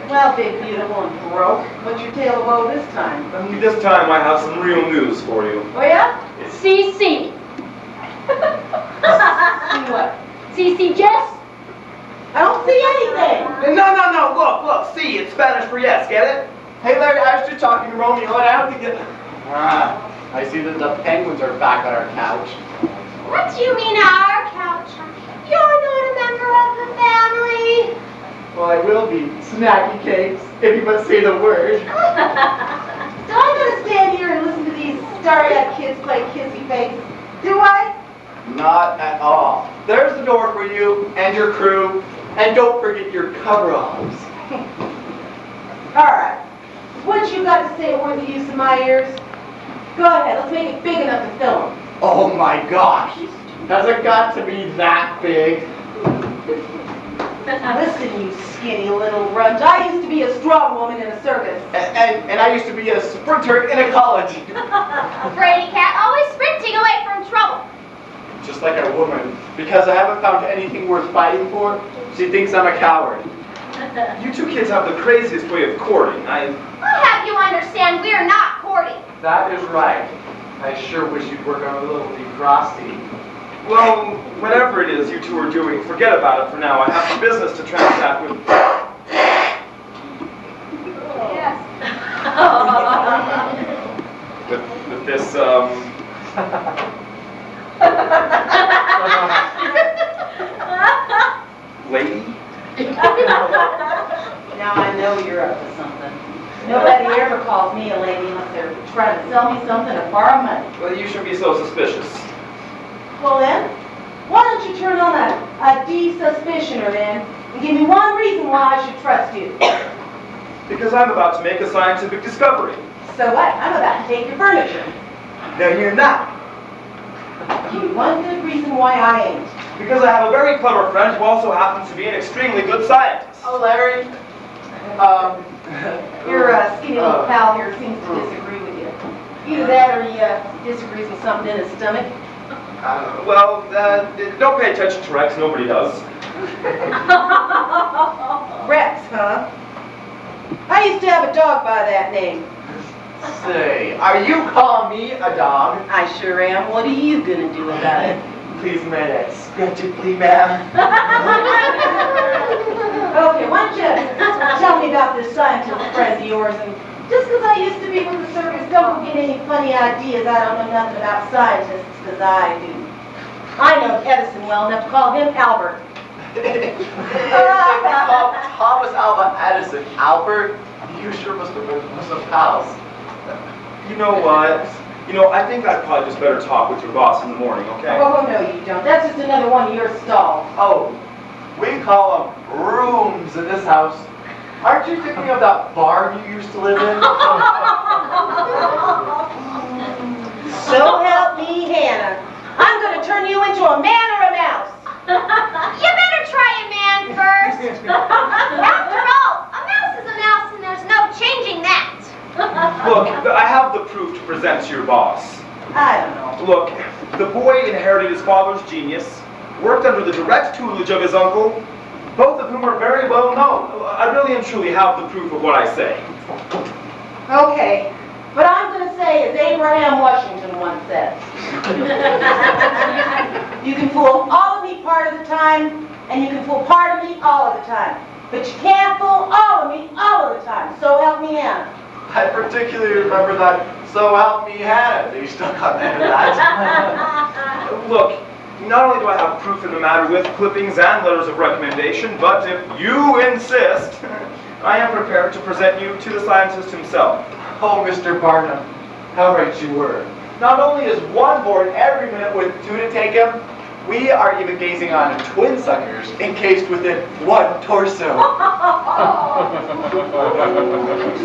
B: Well, big, beautiful, and broke. What's your tale of woe this time?
E: This time I have some real news for you.
B: Oh, yeah?
A: CC.
B: See what?
A: CC Jess?
B: I don't see anything.
E: No, look, see, it's Spanish for yes, get it?
C: Hey Larry, I was just talking to Romeo and I don't think it... I see that the penguins are back on our couch.
D: What do you mean our couch? You're not a member of the family.
C: Well, I will be. Snacky cakes, if you must say the word.
B: So I'm going to stand here and listen to these starry-eyed kids play kissy face. Do I?
C: Not at all. There's the door for you and your crew. And don't forget your coveralls.
B: All right. What you got to say worth the use of my ears? Go ahead, let's make it big enough to film.
C: Oh my gosh. Has it got to be that big?
B: Listen, you skinny little runt. I used to be a strong woman in a circus.
C: And I used to be a sprinter in a college.
D: Brady cat always sprinting away from trouble.
C: Just like a woman. Because I haven't found anything worth fighting for, she thinks I'm a coward.
E: You two kids have the craziest way of courting.
D: I'll have you understand we're not courting.
C: That is right. I sure wish you'd work on a little defrosty.
E: Well, whatever it is you two are doing, forget about it for now. I have some business to transact with...
D: Yes.
E: with this, lady?
B: Now Now I know you're up to something. Nobody ever calls me a lady unless they're trying to sell me something or borrow money.
E: Well, you should be so suspicious.
B: Well then, why don't you turn on a de-suspicioner then and give me one reason why I should trust you?
E: Because I'm about to make a scientific discovery.
B: So what? I'm about to take your furniture.
C: No, you're not.
B: Give me one good reason why I ain't.
E: Because I have a very clever friend who also happens to be an extremely good scientist.
C: Oh, Larry.
B: Your skinny little pal here seems to disagree with you. Either that or he disagrees with something in his stomach.
E: Don't pay attention to Rex. Nobody does.
B: Rex, huh? I used to have a dog by that name.
C: Say, are you calling me a dog?
B: I sure am. What are you gonna do about it?
C: Please, may I scratch it, please, ma'am?
B: Okay, why don't you tell me about this scientific friend of yours? And just because I used to be with the circus, don't get any funny ideas. I don't know nothing about scientists, because I do. I know Edison well enough to call him Albert.
C: Thomas Alva Edison. Albert, you sure must have been some pals.
E: You know what? I think I'd probably just better talk with your boss in the morning, okay?
B: Oh, no, you don't. That's just another one of your stalls.
C: Oh, we call them rooms in this house. Aren't you thinking of that barn you used to live in?
B: So help me, Hannah. I'm going to turn you into a man or a mouse.
F: You better try a man first. After all, a mouse is a mouse and there's no changing that.
E: Look, I have the proof to present to your boss.
B: I don't know.
E: Look, the boy inherited his father's genius, worked under the direct tutelage of his uncle, both of whom are very well known. I really and truly have the proof of what I say.
B: Okay, but I'm going to say as Abraham Washington once said, you can fool all of me part of the time, and you can fool part of me all of the time. But you can't fool all of me all of the time. So help me, Hannah.
C: I particularly remember that "So help me, Hannah" that you stuck on the end of that.
E: Look, not only do I have proof in the matter with clippings and letters of recommendation, but if you insist, I am prepared to present you to the scientist himself.
C: Oh, Mr. Barnum, how right you were. Not only is one born every minute with two to take him, we are even gazing on twin suckers encased within one torso.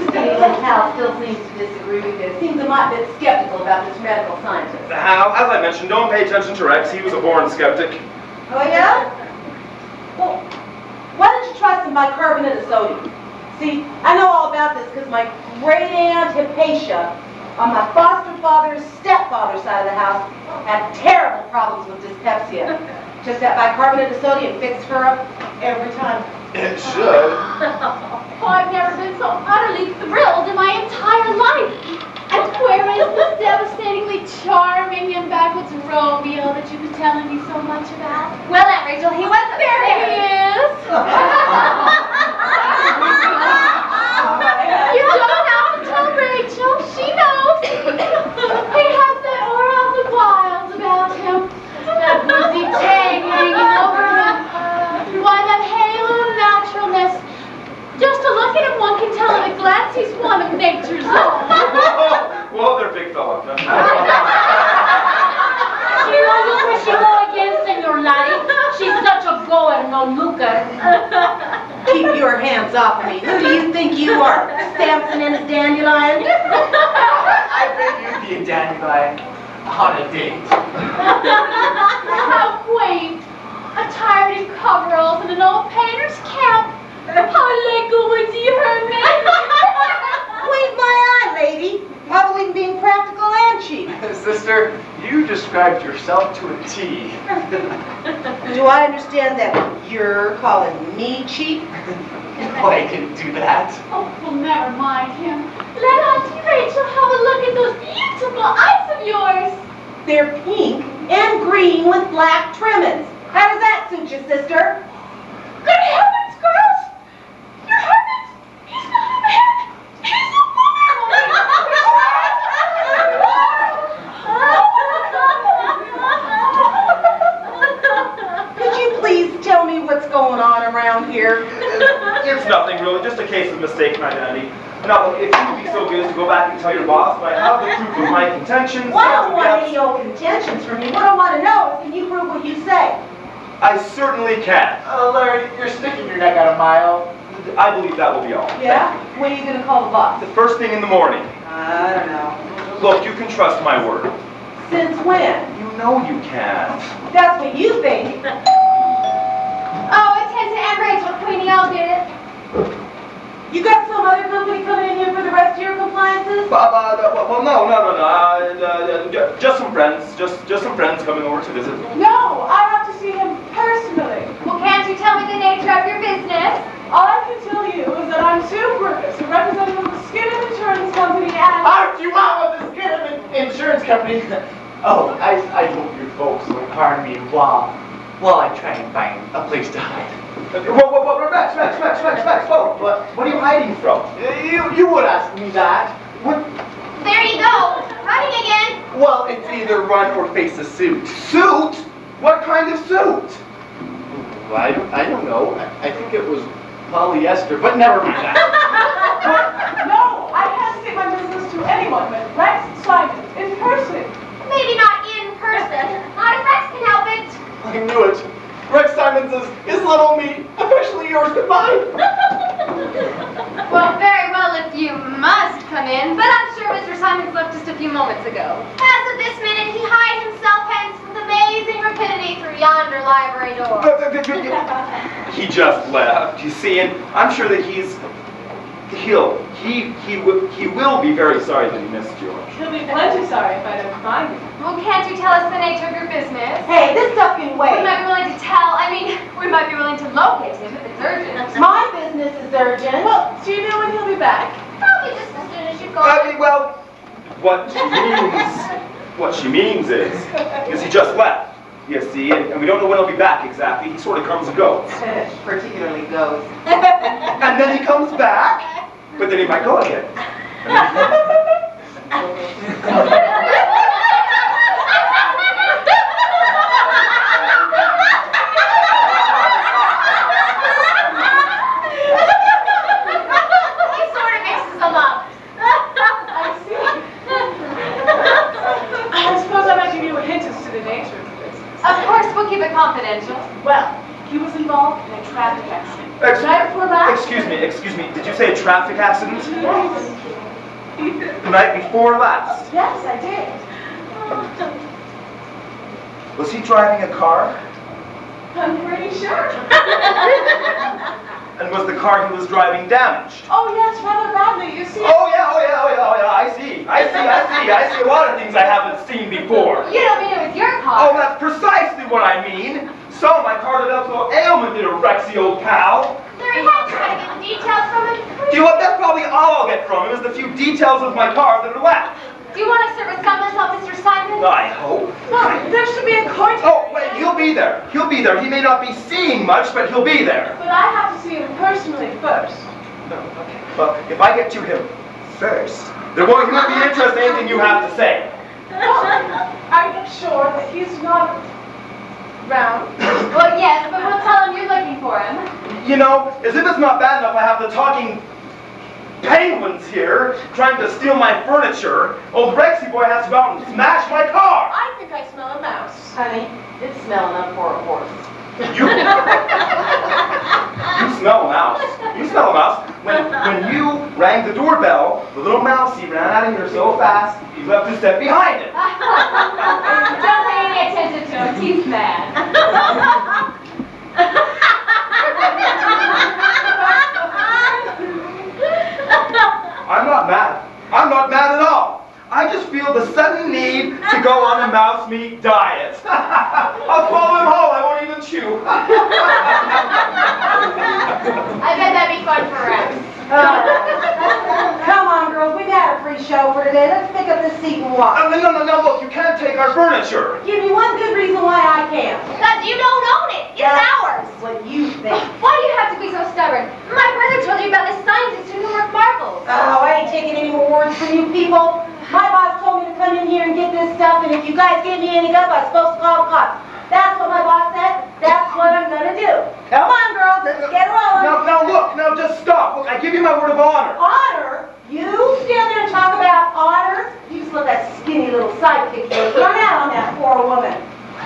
B: Skinny little pal still seems to disagree with you. Seems a bit skeptical about this medical scientist.
E: Now, as I mentioned, don't pay attention to Rex. He was a born skeptic.
B: Oh, yeah? Well, why don't you try some bicarbonate of sodium? See, I know all about this because my great aunt Hypatia, on my foster father's stepfather's side of the house, had terrible problems with dyspepsia. Just that bicarbonate of sodium fixed her up every time.
C: It should.
A: Oh, I've never been so utterly thrilled in my entire life. And where is this devastatingly charming young Backwoods Romeo that you've been telling me so much about?
F: Well, Aunt Rachel, he wasn't
A: There he is. You don't have to tell Rachel. She knows. He has that aura of the wilds about him. That woodsy tang hanging over him. Why, that halo of naturalness. Just to look at him, one can tell at a glance he's one of nature's own.
E: Well, they're big fellows.
A: She won't look where she go again, Senor Lottie. She's such a goer, no looker.
B: Keep your hands off of me. Who do you think you are? Samson and his dandelion?
C: I bet you'd be a dandelion on a date.
A: How quaint. Attired in coveralls and an old painter's cap. How like a woodsy hermit.
B: Wave my eye, lady. I believe in being practical and cheap.
C: Sister, you described yourself to a T.
B: Do I understand that you're calling me cheap?
C: Oh, I didn't do that.
A: Oh, well, never mind him. Let Auntie Rachel have a look at those beautiful eyes of yours.
B: They're pink and green with black trimmings. How does that suit you, sister?
A: Good heavens, girls! Your hermit! He's not a man! He's a
B: Could you please tell me what's going on around here?
E: It's nothing really, just a case case of mistaken identity. Now, look, if you would be so good as to go back and tell your boss that I have the proof of my contentions.
B: Well, I don't want any old contentions from you. What I want to know is, can you prove what you say?
E: I certainly can.
C: Larry, you're sticking your neck out a mile.
E: I believe that will be all.
B: Yeah? When are you going to call the boss?
E: The first thing in the morning.
B: I don't know.
E: Look, you can trust my word.
B: Since when?
E: You know you can.
B: That's what you think.
F: Oh, attention and Rachel, Queenie, I'll get it.
B: You got some other company coming in here for the rest of your compliances?
E: Well, no. Just some friends. Just some friends coming over to visit.
B: No, I have to see him personally.
F: Well, can't you tell me the nature of your business?
B: All I can tell you is that I'm Sue Burgess, a representative of the Skinner Insurance Company, and...
C: Aren't you out with the Skinner Insurance Company? Oh, I hope your folks will pardon me while I try and find a place to hide.
E: Whoa, Rex, whoa, what are you hiding from?
C: You would ask me that.
E: What?
F: There you go. Running again.
C: Well, it's either run or face a suit.
E: Suit? What kind of suit?
C: Well, I don't know. I think it was polyester, but never mind that.
B: No, I can't state my business to anyone but Rex Simon in person.
F: Maybe not in person. Not if Rex can help it.
C: I knew it. Rex Simons is little me, officially yours, goodbye.
F: Well, very well if you must come in, but I'm sure Mr. Simons left just a few moments ago. As of this minute, he hides himself hence with amazing rapidity through yonder library door.
E: He just left, you see, and I'm sure that he will be very sorry that he missed George.
B: He'll be plenty sorry if I don't find him.
F: Well, can't you tell us the nature of your business?
B: Hey, this stuff can
F: We
B: wait.
F: might be willing to we might be willing to locate him if it's urgent.
B: My business is urgent. Well, do you know when he'll be back?
F: Probably just as soon as you go.
E: Well, what she means is he just left, you see, and we don't know when he'll be back exactly. He sort of comes and goes.
B: Particularly goes.
E: And then he comes back, but then he might go again.
F: Confidential.
B: Well, he was involved in a traffic accident. The night before last?
E: Excuse me, did you say a traffic accident?
B: Yes.
E: The night before last?
B: Yes, I did.
E: Was he driving a car?
B: I'm pretty sure.
E: And was the car he was driving damaged?
B: Oh, yes, rather badly, you see.
E: Oh yeah, I see a lot of things I haven't seen before.
F: You don't mean it was your car?
E: Oh, that's precisely what I mean. So my car developed a little ailment, did a Rexy old pal.
F: Larry had to try to get the details from him.
E: Do you know what? That's probably all I'll get from him, is the few details of my car that are left.
F: Do you want to serve a summons on Mr. Simon?
E: I hope.
B: No, there should be a court.
E: Oh, wait, he'll be there. He'll be there. He may not be seeing much, but he'll be there.
B: But I have to see him personally first.
E: No, okay. Well, if I get to him first, he won't be interested in anything you have to say.
B: Are you sure that he's not around?
F: Well, yes, but we'll tell him you're looking for him.
E: You know, as if it's not bad enough I have the talking penguins here trying to steal my furniture, old Rexy boy has to go out and smash my car.
B: I think I smell a mouse. Honey, it's smelling up for a horse.
E: You smell a mouse. You smell a mouse. When you rang the doorbell, the little mousey ran out of here so fast, he left his step behind it.
F: Don't pay any attention to him. He's mad.
E: I'm not mad. I'm not mad at all. I just feel the sudden need to go on a mouse meat diet. I'll swallow him whole. I won't even chew.
F: I bet that'd be fun for Rex.
B: Come on, girls. We've had a free show for today. Let's pick up this seat and walk.
E: No, look, you can't take our furniture.
B: Give me one good reason why I can't.
F: Because you don't own it. It's ours.
B: What you think.
F: Why do you have to be so stubborn? My brother told you about the scientist who can work marbles.
B: Oh, I ain't taking any more words from you people. My boss told me to come in here and get this stuff, and if you guys give me any gup, I'm supposed to call the cops. That's what my boss said. That's what I'm gonna do. Come on, girls, let's get rolling.
E: Now, just stop. Look, I give you my word of honor.
B: Honor? You stand there and talk about honor? You just let that skinny little sidekick here run out on that poor woman.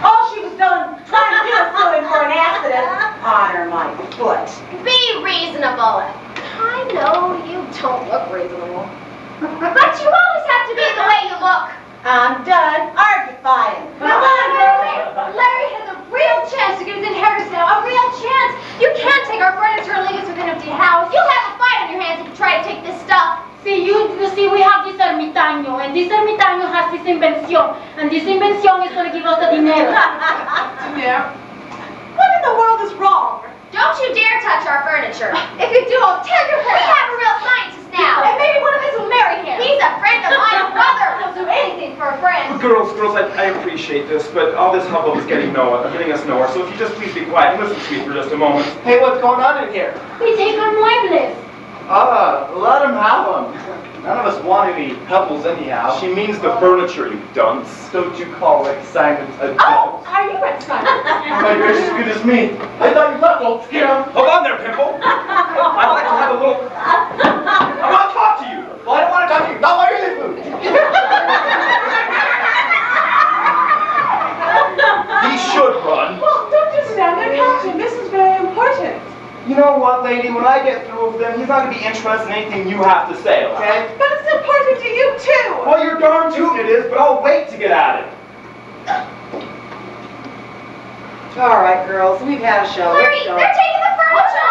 B: All she was trying to do was sue him for an accident. Honor my foot.
F: Be reasonable. I know you don't look reasonable. But you always have to be the way you look.
B: I'm done argufying.
F: Come on, Larry. Larry has a real chance to get his inheritance now. A real chance. You can't take our furniture and leave us with an empty house. You'll have a fight on your hands if you try to take this stuff.
A: See, you see, we have this ermitaño, and this ermitaño has this invención, and this invención is going to give us the dinero.
B: What in the world is wrong?
F: Don't you dare touch our furniture. If you do, I'll tear your head. We have a real scientist now. And maybe one of us will marry him. He's a friend of mine, a brother. He'll do anything for a friend.
E: Girls, I appreciate this, but all this hubbub is getting us nowhere. So if you just please be quiet and listen to me for just a moment.
C: Hey, what's going on in here?
A: We take our muebles.
C: Let him have them. None of us want any pebbles anyhow.
E: She means the furniture, you dunce.
C: Don't you call Rex Simon a
B: Oh,
C: dunce?
B: are you Rex Simon?
C: My gracious goodness me. I thought you left, old scam.
E: Hold on there, Pimple. I'd like to have a little... I want to talk to you.
C: Well, I don't want to talk to you. Not while you're in food.
E: He should run.
B: Well, don't just stand there, Captain. This is very important.
E: You know what, lady? When I get through with them, he's not going to be interested in anything you have to say, okay?
B: But it's important to you, too.
E: Well, you're darn tootin' it is, but I'll wait to get at it.
B: All right, girls, we've had a show.
F: Larry, they're taking the furniture.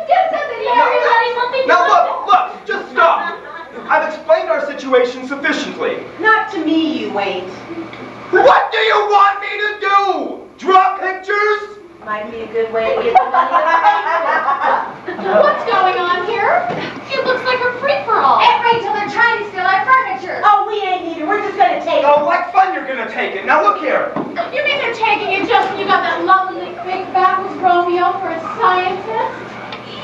F: Get something here.
A: Larry, letting something
E: Now look, just stop. I've explained our situation sufficiently.
B: Not to me, you ain't.
E: What do you want me to do? Draw pictures?
B: Might be a good way to get the money to pay for it.
F: What's going on here? It looks like a free-for-all. And Rachel, they're trying to steal our furniture.
B: Oh, we ain't either. We're just gonna take it.
E: Oh, what fun you're gonna take it. Now look here.
A: You mean they're taking it just when you got that lovely big Backwoods Romeo for a scientist?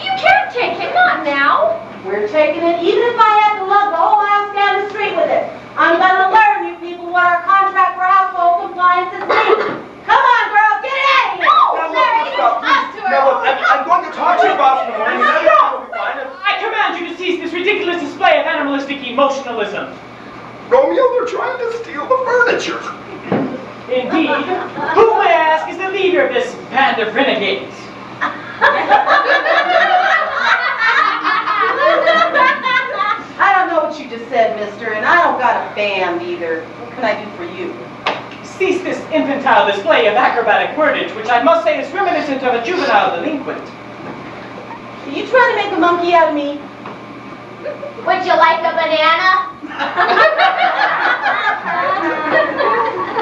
F: You can't take it, not now.
B: We're taking it, even if I had to lug the whole house down the street with it. I'm gonna learn you people what our contract for household compliances means. Come on, girls, get it out of here.
E: Now look,
F: Larry,
E: stop,
F: it's us
E: please.
F: two.
E: Now look, I'm going to talk to your boss in the morning. And then we'll be fine.
G: I command you to cease this ridiculous display of animalistic emotionalism.
E: Romeo, they're trying to steal the furniture.
G: Indeed. Who, may I ask, is the leader of this band of renegades?
B: I don't know what you just said, mister, and I don't got a band either. What can I do for you?
G: Cease this infantile display of acrobatic wordage, which I must say is reminiscent of a juvenile delinquent.
B: Are you trying to make a monkey out of me?
F: Would you like a banana?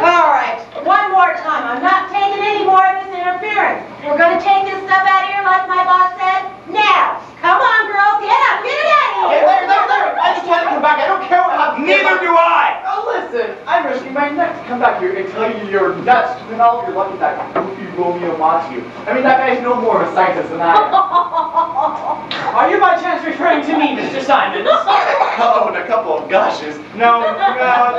B: All right, one more time. I'm not taking any more of this interference. We're going to take this stuff out of here like my boss said. Now, come on, girls, get up, get it out of
C: Hey,
B: here.
C: Larry, I just had to come back. I don't care what happens.
E: Neither do I.
C: Oh, listen, I'm risking my neck to come back here and tell you you're nuts to all you're lucky that goofy Romeo wants you. I mean, that guy's no more of a scientist than I am.
G: Are you by chance referring to me, Mr. Simons?
C: Oh, and a couple of gushes.
E: No,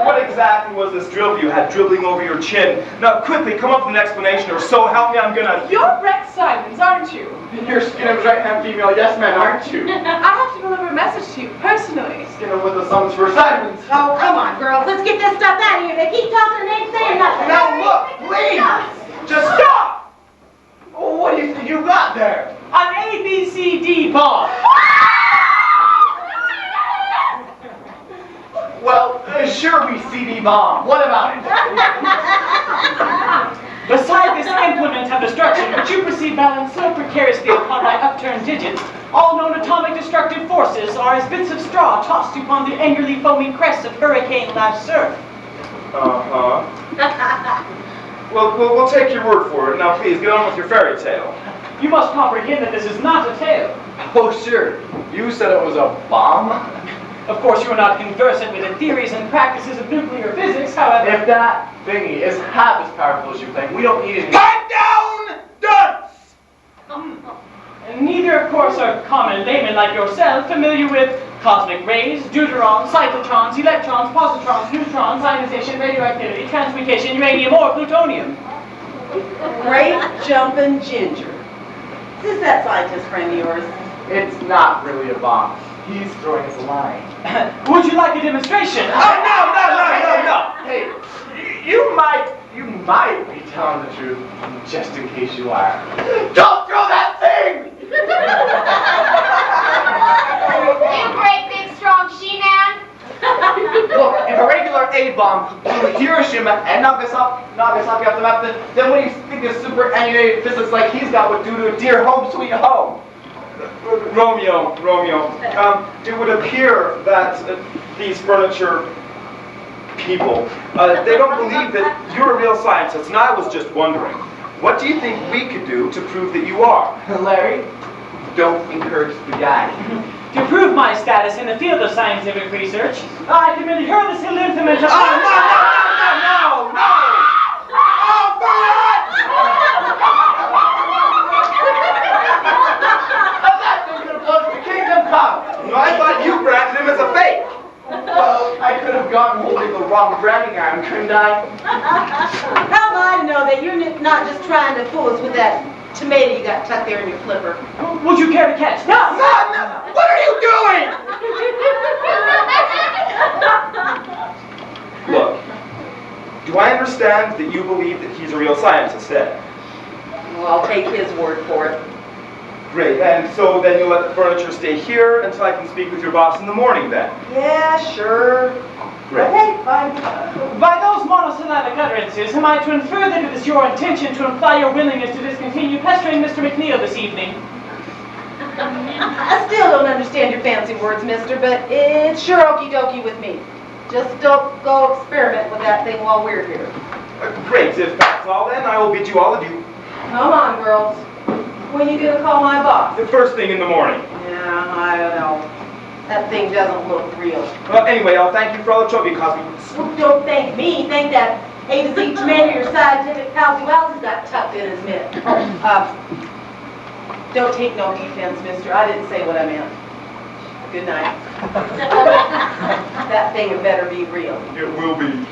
E: what exactly was this drivel you had dribbling over your chin? Now, quickly, come up with an explanation, or so help me, I'm gonna...
H: You're Rex Simons, aren't you?
C: You're Skinner's right-hand female yes man, aren't you?
H: I have to deliver a message to you personally.
C: Skinner with the summons for Simons.
B: Oh, come on, girls, let's get this stuff out of here. They keep talking and they ain't saying nothing.
E: Now look, please! Just stop!
C: Oh, what do you think you got there?
G: An ABCD bomb.
C: Well, sure we CD bomb. What about it?
G: Beside this implement of destruction, which you perceive balanced so precariously upon my upturned digits, all known atomic destructive forces are as bits of straw tossed upon the angrily foaming crest of hurricane-lashed surf.
E: Uh-huh. Well, we'll take your word for it. Now, please, get on with your fairy tale.
G: You must comprehend that this is not a tale.
C: Oh, sure. You said it was a bomb?
G: Of course, you are not conversant with the theories and practices of nuclear physics, however...
C: If that thingy is half as powerful as you think, we don't need it.
E: Pipe down, dunce!
G: Neither, of course, are common laymen like yourself familiar with cosmic rays, deuterons, cyclotrons, electrons, positrons, neutrons, ionization, radioactivity, transmutation, uranium, or plutonium.
B: Great jumping ginger. Is this that scientist friend of yours?
C: It's not really a bomb. He's throwing us a line.
G: Would you like a demonstration?
E: No.
C: Hey, you might be telling the truth, just in case you are. Don't throw that thing!
F: You great big strong she-man.
C: Look, if a regular A-bomb blew Hiroshima and Nagasaki off the map, then what do you think a super annuated physics like he's got would do to a dear home sweet home?
E: Romeo, it would appear that these furniture people, they don't believe that you're a real scientist, and I was just wondering, what do you think we could do to prove that you are?
C: Larry, don't encourage the guy.
G: To prove my status in the field of scientific research, I committed hurless implement of...
E: No! Oh,
C: That thing's gonna blow the kingdom come!
E: no, I thought you branded him as a fake!
C: Well, I could have gone holding the wrong branding iron, couldn't I?
B: How am I to know that you're not just trying to fool us with that tomato you got tucked there in your flipper?
G: Would you care to catch? No!
E: What are you doing? Look, do I understand that you believe that he's a real scientist then?
B: Well, I'll take his word for it.
E: Great, and so then you'll let the furniture stay here until I can speak with your boss in the morning then?
B: Yeah, sure.
E: Great.
B: Okay, fine.
G: By those monosyllabic utterances, am I to infer that it is your intention to imply your willingness to discontinue pestering Mr. McNeil this evening?
B: I still don't understand your fancy words, mister, but it's sure okie dokie with me. Just don't go experiment with that thing while we're here.
E: Great, if that's all then, I will bid you all adieu.
B: Come on, girls. When you gonna call my boss?
E: The first thing in the morning.
B: Yeah, I don't know. That thing doesn't look real.
E: Well, anyway, I'll thank you for all the trouble you caused me.
B: Well, don't thank me. Thank that A to Z tomato your scientific palsy Wowsy's got tucked in his mitt. Don't take no offense, mister. I didn't say what I meant. Good night. That thing had better be real.
E: It will be.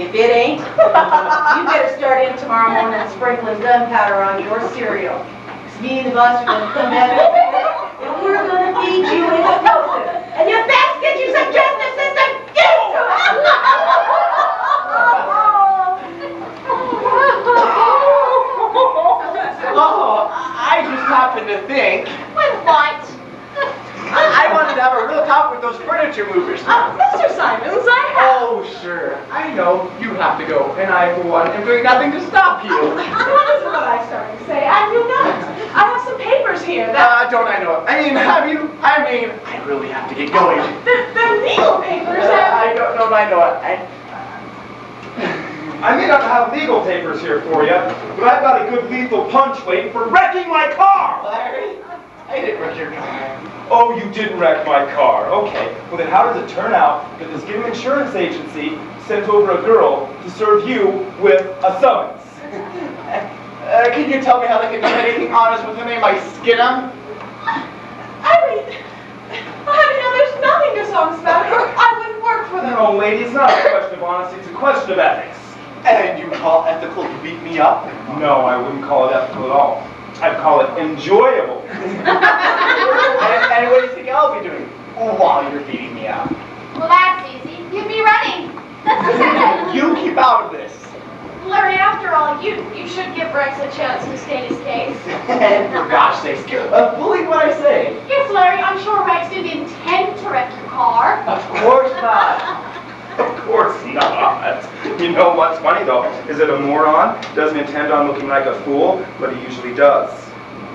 B: If it ain't, you better start in tomorrow morning sprinkling gunpowder on your cereal. 'Cause me and the boss are gonna come at it, and we're gonna feed you explosive. And you best get you some justice system used to
C: Oh, I just happened to think
F: With what?
C: I wanted to have a real talk with those furniture movers.
H: Mr. Simons, I have.
C: Oh, sure. I know you have to go, and I, for one, am doing nothing to stop you.
H: What is what I started to say? I do not. I have some papers here that...
C: Don't I know it? I mean, have you? I really have to get going.
H: They're legal papers.
C: I don't know if I know it.
E: I may not have legal papers here for you, but I've got a good lethal punch waiting for wrecking my car!
C: Larry, I didn't wreck your car.
E: Oh, you didn't wreck my car. Okay. Well, then how does it turn out that this given insurance agency sent over a girl to serve you with a summons?
C: Can you tell me how they can do anything honest with the name I Skin'em?
H: There's nothing dishonest about it, or I wouldn't work for them.
E: No, lady, it's not a question of honesty, it's a question of ethics.
C: And you call ethical to beat me up?
E: No, I wouldn't call it ethical at all. I'd call it enjoyable.
C: And what do you think I'll be doing while you're beating me up?
F: Well, that's easy. You'd be running.
C: You keep out of this.
A: Larry, after all, you should give Rex a chance to state his case.
C: And for gosh sakes, believe what I say.
A: Yes, Larry, I'm sure Rex didn't intend to wreck your car.
C: Of course not.
E: Of course not. You know what's funny though, is that a moron doesn't intend on looking like a fool, but he usually does.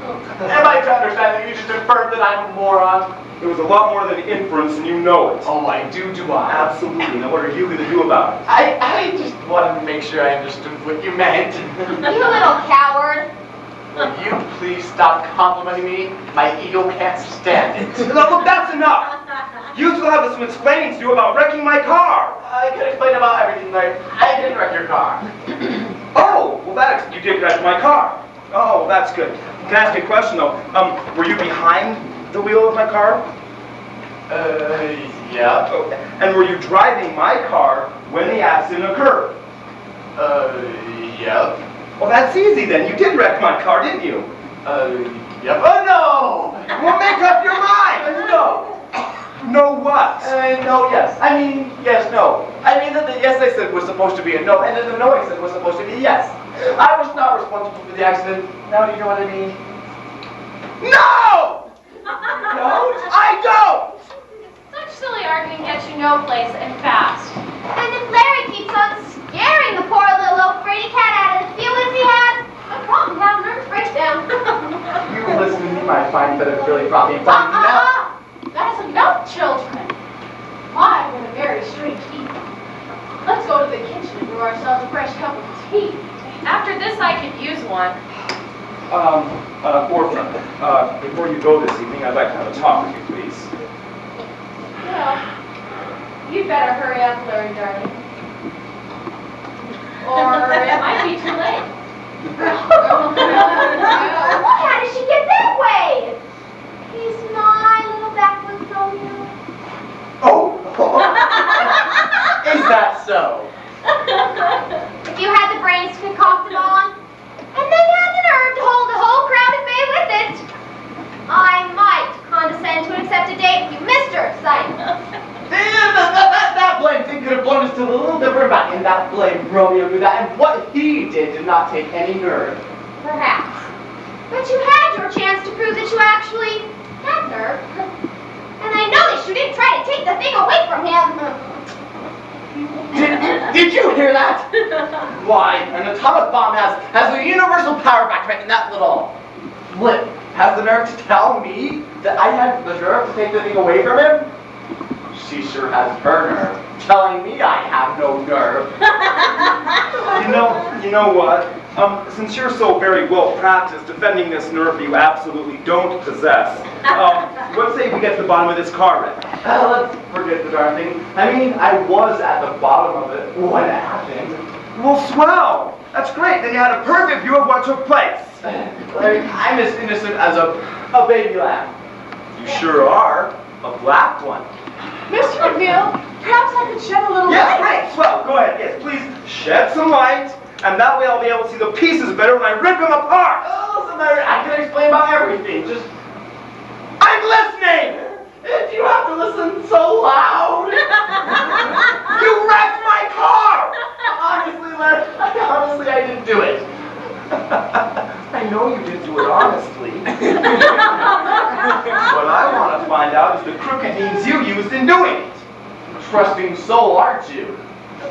C: Am I to understand that you just inferred that I'm a moron?
E: It was a lot more than inference, and you know it.
C: Oh, I do I?
E: Absolutely. Now what are you going to do about it?
C: I just wanted to make sure I understood what you meant.
F: You little coward.
C: Will you please stop complimenting me? My ego can't stand it.
E: Now look, that's enough. You still have some explaining to do about wrecking my car.
C: I could explain about everything, Larry. I didn't wreck your car.
E: Oh, well you did wreck my car. Oh, well, that's good. Can I ask you a question though? Were you behind the wheel of my car?
C: Yeah.
E: Oh, and were you driving my car when the accident occurred?
C: Yeah.
E: Well, that's easy then. You did wreck my car, didn't you?
C: Yep. No!
E: Well, make up your mind!
C: No!
E: No what?
C: No, yes. I mean, yes, no. I mean, the yes I said was supposed to be a no, and then the no I said was supposed to be a yes. I was not responsible for the accident. Now you know what I mean?
E: No!
C: No?
E: I don't!
A: Such silly arguing gets you no place and fast.
F: And if Larry keeps on scaring the poor little old fraidy cat out of the feelings he has, I'll probably have a nervous breakdown.
C: You listen to me, my fine feathered frilly property.
A: That is enough, children. Why, what a very strange evening. Let's go to the kitchen and brew ourselves a fresh cup of tea. After this, I could use one.
E: Orphan, before you go this evening, I'd like to have a talk with you, please.
A: Well, you'd better hurry up, Larry, darling. Or it might be too late.
F: How did she get that way? He's my little backwoods Romeo.
C: Oh! Is that so?
F: If you had the brains to concoct it on, and then had the nerve to hold the whole crowd at bay with it, I might condescend to accept a date with you, Mr. Simon.
C: That blame thing could have blown us to the little different back, and that blame Romeo knew that, and what he did not take any nerve.
F: Perhaps. But you had your chance to prove that you actually had nerve. And I noticed you didn't try to take the thing away from him.
C: Did you hear that? Why, an atomic bomb has a universal power back and that little flip has the nerve to tell me that I had the nerve to take the thing away from him? She sure has her nerve, telling me I have no nerve.
E: You know what? Since you're so very well practiced defending this nerve you absolutely don't possess, what say we get to the bottom of this car wreck?
C: Let's forget the darn thing. I mean, I was at the bottom of it when it happened.
E: Well, swell! That's great. Then you had a perfect view of what took place.
C: Larry, I'm as innocent as a baby lamb.
E: You sure are. A black one.
H: Mr. McNeil, perhaps I could shed a little
E: Yes,
H: light.
E: great. Swell. Go ahead. Yes, please shed some light, and that way I'll be able to see the pieces better when I rip them apart.
C: Oh, listen, Larry, I can explain about everything. Just,
E: I'm listening!
C: if you have to listen so loud.
E: You wrecked my car!
C: Honestly, Larry, honestly, I didn't do it.
E: I know you didn't do it honestly. What I want to find out is the crooked means you used in doing it.
C: Trusting soul, aren't you?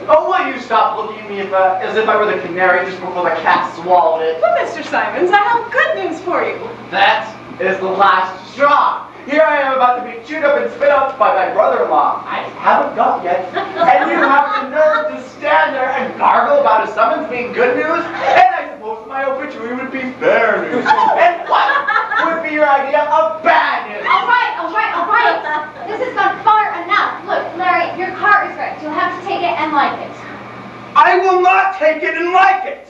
C: Oh, will you stop looking at me as if I were the canary just before the cat swallowed it?
H: Well, Mr. Simons, I have good news for you.
C: That is the last straw. Here I am about to be chewed up and spit out by my brother-in-law. I haven't got yet. And you have the nerve to stand there and gargle about a summons being good news? And I suppose my obituary would be fair news. And what would be your idea of bad news?
F: All right. This has gone far enough. Look, Larry, your car is wrecked. You'll have to take it and like it.
E: I will not take it and like it.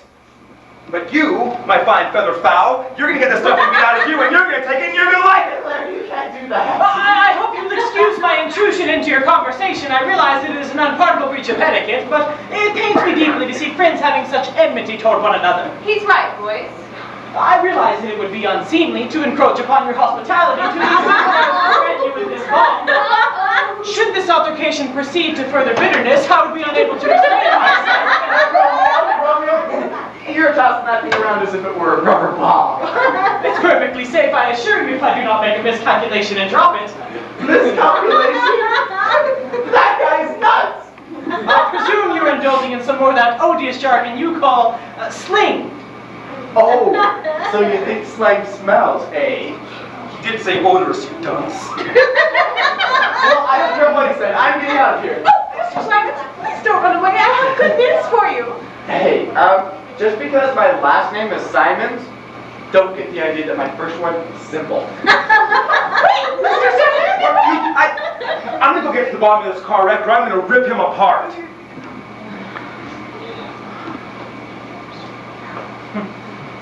E: But you, my fine feather fowl, you're going to get the stuff you get out of you, and you're going to take it and you're going to like it.
C: Larry, you can't do that.
G: I hope you'll excuse my intrusion into your conversation. I realize it is an unpardonable breach of etiquette, but it pains me deeply to see friends having such enmity toward one another.
D: He's right, boys.
G: I realize that it would be unseemly to encroach upon your hospitality to the extent that I will threaten you with this bomb. Should this altercation proceed to further bitterness, I would be unable to restrain myself.
C: Romeo, you're tossing that thing around as if it were a rubber ball.
G: It's perfectly safe, I assure you, if I do not make a miscalculation and drop it.
C: Miscalculation? That guy's nuts!
G: I presume you're indulging in some more of that odious jargon you call sling.
C: Oh, so you think slang smells, eh?
E: He did say odorous, you dunce.
C: Well, I don't care what he said. I'm getting out of here.
H: Mr. Simons, please don't run away. I have good news for you.
C: Hey, just because my last name is Simons, don't get the idea that my first one is simple.
H: Wait, Mr. Simons!
E: I'm going to go get to the bottom of this car wreck, or I'm going to rip him apart.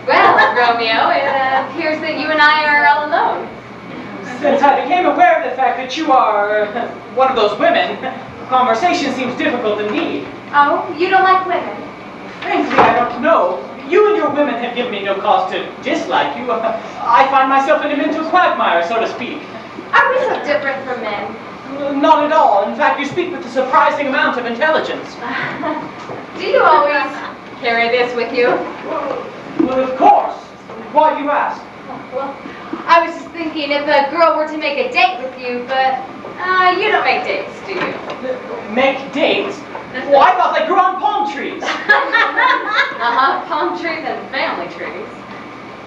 D: Well, Romeo, it appears that you and I are all alone.
G: Since I became aware of the fact that you are one of those women, conversation seems difficult indeed.
F: Oh, you don't like women?
G: Frankly, I don't know. You and your women have given me no cause to dislike you. I find myself in a mental quagmire, so to speak.
F: Are we so different from men?
G: Not at all. In fact, you speak with a surprising amount of intelligence.
F: Do you always carry this with you?
G: Well, of course. Why do you ask?
F: Well, I was just thinking if a girl were to make a date with you, but you don't make dates, do you?
G: Make dates? Well, I thought they grew on palm trees.
F: Palm trees and family trees.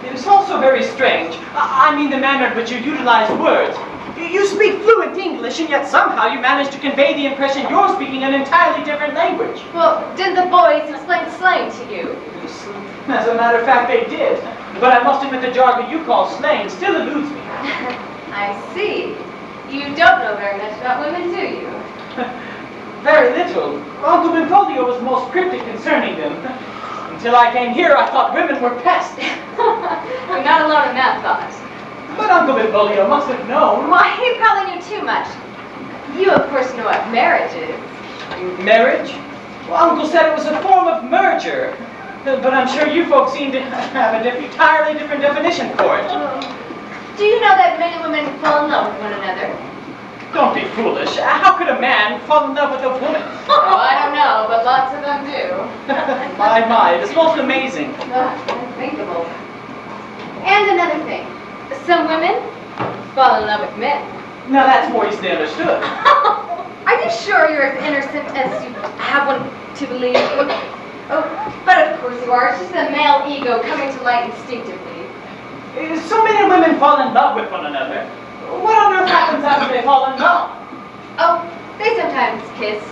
G: It is also very strange. I mean the manner in which you utilize words. You speak fluent English, and yet somehow you manage to convey the impression you're speaking an entirely different language.
F: Well, didn't the boys explain slang to you?
G: As a matter of fact, they did. But I must admit the jargon you call slang still eludes me.
F: I see. You don't know very much about women, do you?
G: Very little. Uncle Benfolio was most cryptic concerning them. Until I came here, I thought women were pests.
F: You're not alone in that thought.
G: But Uncle Benfolio must have known.
F: Why, he probably knew too much. You, of course, know what marriage is.
G: Marriage? Well, Uncle said it was a form of merger. But I'm sure you folks seem to have an entirely different definition for it.
F: Do you know that men and women fall in love with one another?
G: Don't be foolish. How could a man fall in love with a woman?
F: Oh, I don't know, but lots of them do.
G: My, it's most amazing.
F: Unthinkable. And another thing. Some women fall in love with men.
G: Now that's more easily understood.
F: Are you sure you're as innocent as you have one to believe? Oh, but of course you are. It's just a male ego coming to light instinctively.
G: So many women fall in love with one another. What on earth happens after they fall in love?
F: Oh, they sometimes kiss.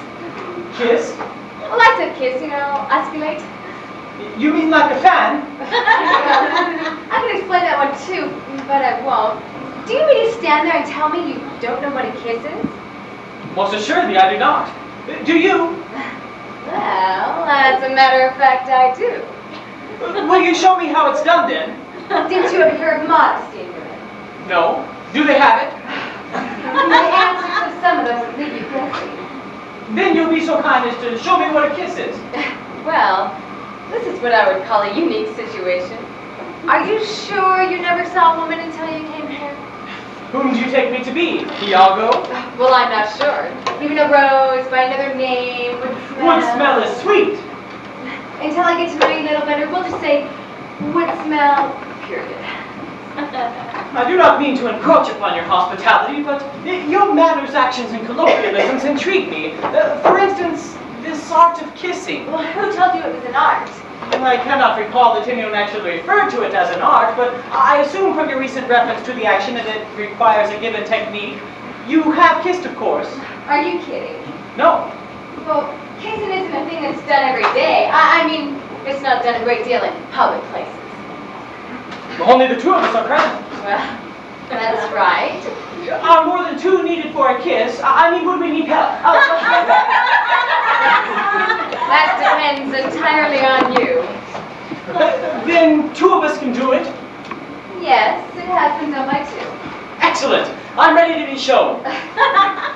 G: Kiss?
F: Well, I said kiss, you know, osculate.
G: You mean like a fan?
F: I could explain that one too, but I won't. Do you mean to stand there and tell me you don't know what a kiss is?
G: Most assuredly, I do not. Do you?
F: Well, as a matter of fact, I do.
G: Will you show me how it's done then?
F: Didn't you ever hear of modesty in women?
G: No. Do they have it?
F: The answers to some of them would leave you guessing.
G: Then you'll be so kind as to show me what a kiss is.
F: Well, this is what I would call a unique situation. Are you sure you never saw a woman until you came here?
G: Whom do you take me to be? Iago?
F: Well, I'm not sure. Even a rose by another name would smell...
G: Would smell as sweet.
F: Until I get to know you a little better, we'll just say, would smell, period.
G: I do not mean to encroach upon your hospitality, but your manners, actions, and colloquialisms intrigue me. For instance, this art of kissing.
F: Well, who told you it was an art?
G: I cannot recall that anyone actually referred to it as an art, but I assume from your recent reference to the action that it requires a given technique. You have kissed, of course.
F: Are you kidding?
G: No.
F: Well, kissing isn't a thing that's done every day. I mean, it's not done a great deal in public places.
G: Only the two of us are present.
F: Well, that's right.
G: Are more than two needed for a kiss? I mean, would we need help?
F: Oh, that depends entirely on you.
G: Then two of us can do it.
F: Yes, it has been done by two.
G: Excellent. I'm ready to be shown.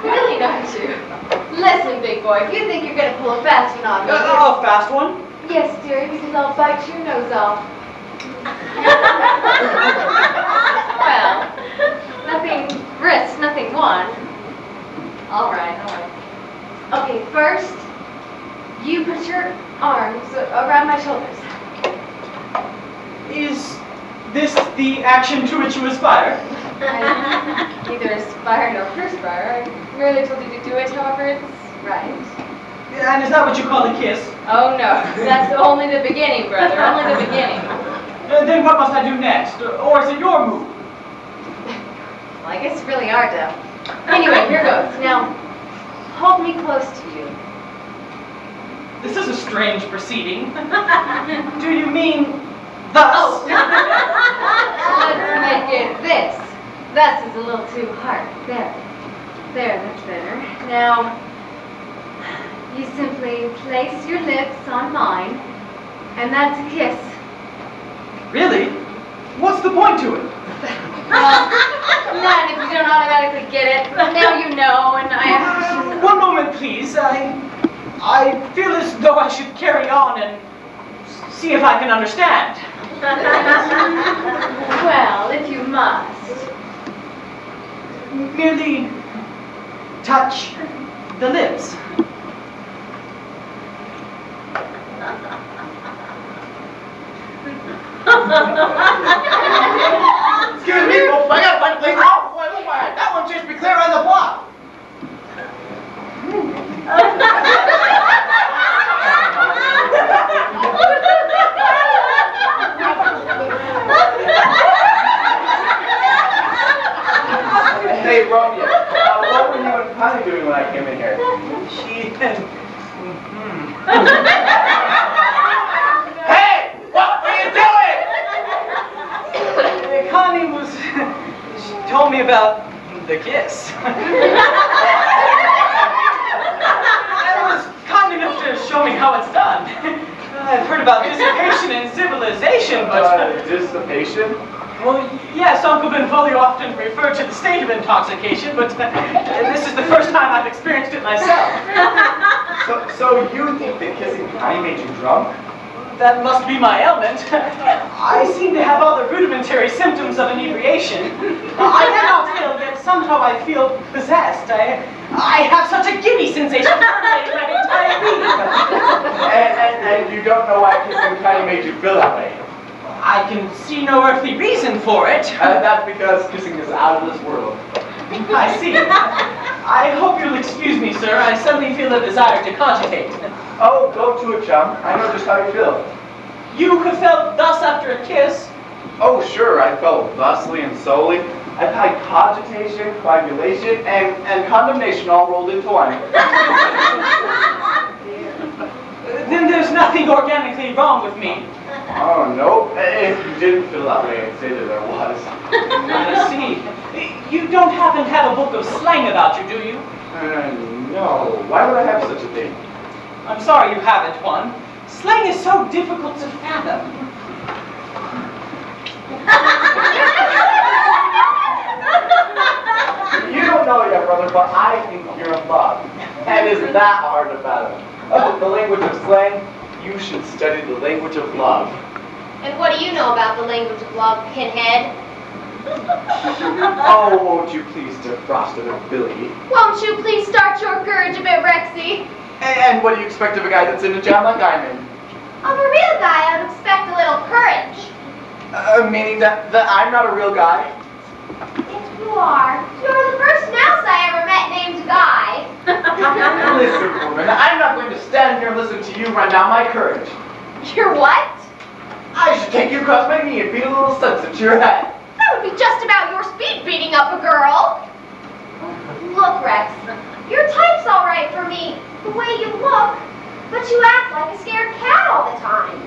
F: Really, don't you? Listen, big boy, if you think you're going to pull a fast one on me...
G: A fast one?
F: Yes, dearie, because I'll bite your nose off. Well, nothing risked, nothing won. All right. Okay, first, you put your arms around my shoulders.
G: Is this the action to which you aspire?
F: I neither aspire nor perspire. I merely told you to do it, however it's right.
G: And is that what you call a kiss?
F: Oh no, that's only the beginning, brother, only the beginning.
G: Then what must I do next? Or is it your move?
F: Well, I guess it's really our dumb. Anyway, here goes. Now, hold me close to you.
G: This is a strange proceeding. Do you mean thus?
F: Oh! Let's make it this. Thus is a little too hard. There, that's better. Now, you simply place your lips on mine, and that's a kiss.
G: Really? What's the point to it?
F: Well, none if you don't automatically get it. Now you know, and I have...
G: One moment, please. I feel as though I should carry on and see if I can understand.
A: Well, if you must.
G: Merely touch the lips.
C: Excuse me, folks, I gotta find a place. Oh, boy, look at that one just be clear on the block. Hey, Romeo, what were you and Connie doing when I came in here?
G: She...
C: Hey, what were you doing?
G: Connie was... She told me about the kiss. And was kind enough to show me how it's done. I've heard about dissipation in civilization, but...
C: Dissipation?
G: Well, yes, Uncle Benvolio often referred to the state of intoxication, but this is the first time I've experienced it myself.
C: So you think that kissing Connie made you drunk?
G: That must be my ailment. I seem to have all the rudimentary symptoms of inebriation. I cannot tell, yet somehow I feel possessed. I have such a giddy sensation permeating my entire being.
C: And you don't know why kissing Connie made you feel that way?
G: I can see no earthly reason for it.
C: That's because kissing is out of this world.
G: I see. I hope you'll excuse me, sir. I suddenly feel a desire to cogitate.
C: Oh, go to it, chum. I know just how you feel.
G: You have felt thus after a kiss?
C: Oh, sure. I felt thusly and solely. I've had cogitation, coagulation, and condemnation all rolled into one.
G: Then there's nothing organically wrong with me.
C: Oh, no. If you didn't feel that way, I'd say that there was.
G: I see. You don't happen to have a book of slang about you, do you?
C: No. Why would I have such a thing?
G: I'm sorry you haven't one. Slang is so difficult to fathom.
C: You don't know yet, brother, but I think you're in love. And isn't that hard to fathom? The language of slang, you should study the language of love.
F: And what do you know about the language of love, Pinhead?
C: Oh, won't you please defrost a bit, Billy?
F: Won't you please start your courage a bit, Rexy?
C: And what do you expect of a guy that's in a jam like I'm in?
F: Of a real guy, I would expect a little courage.
C: Meaning that I'm not a real guy?
F: Yes, you are. You're the first mouse I ever met named Guy.
C: Listen, woman, I'm not going to stand here and listen to you run down my courage.
F: You're what?
C: I should take you across my knee and beat a little sense into your head.
F: That would be just about your speed beating up a girl. Look, Rex, your type's all right for me, the way you look, but you act like a scared cat all the time.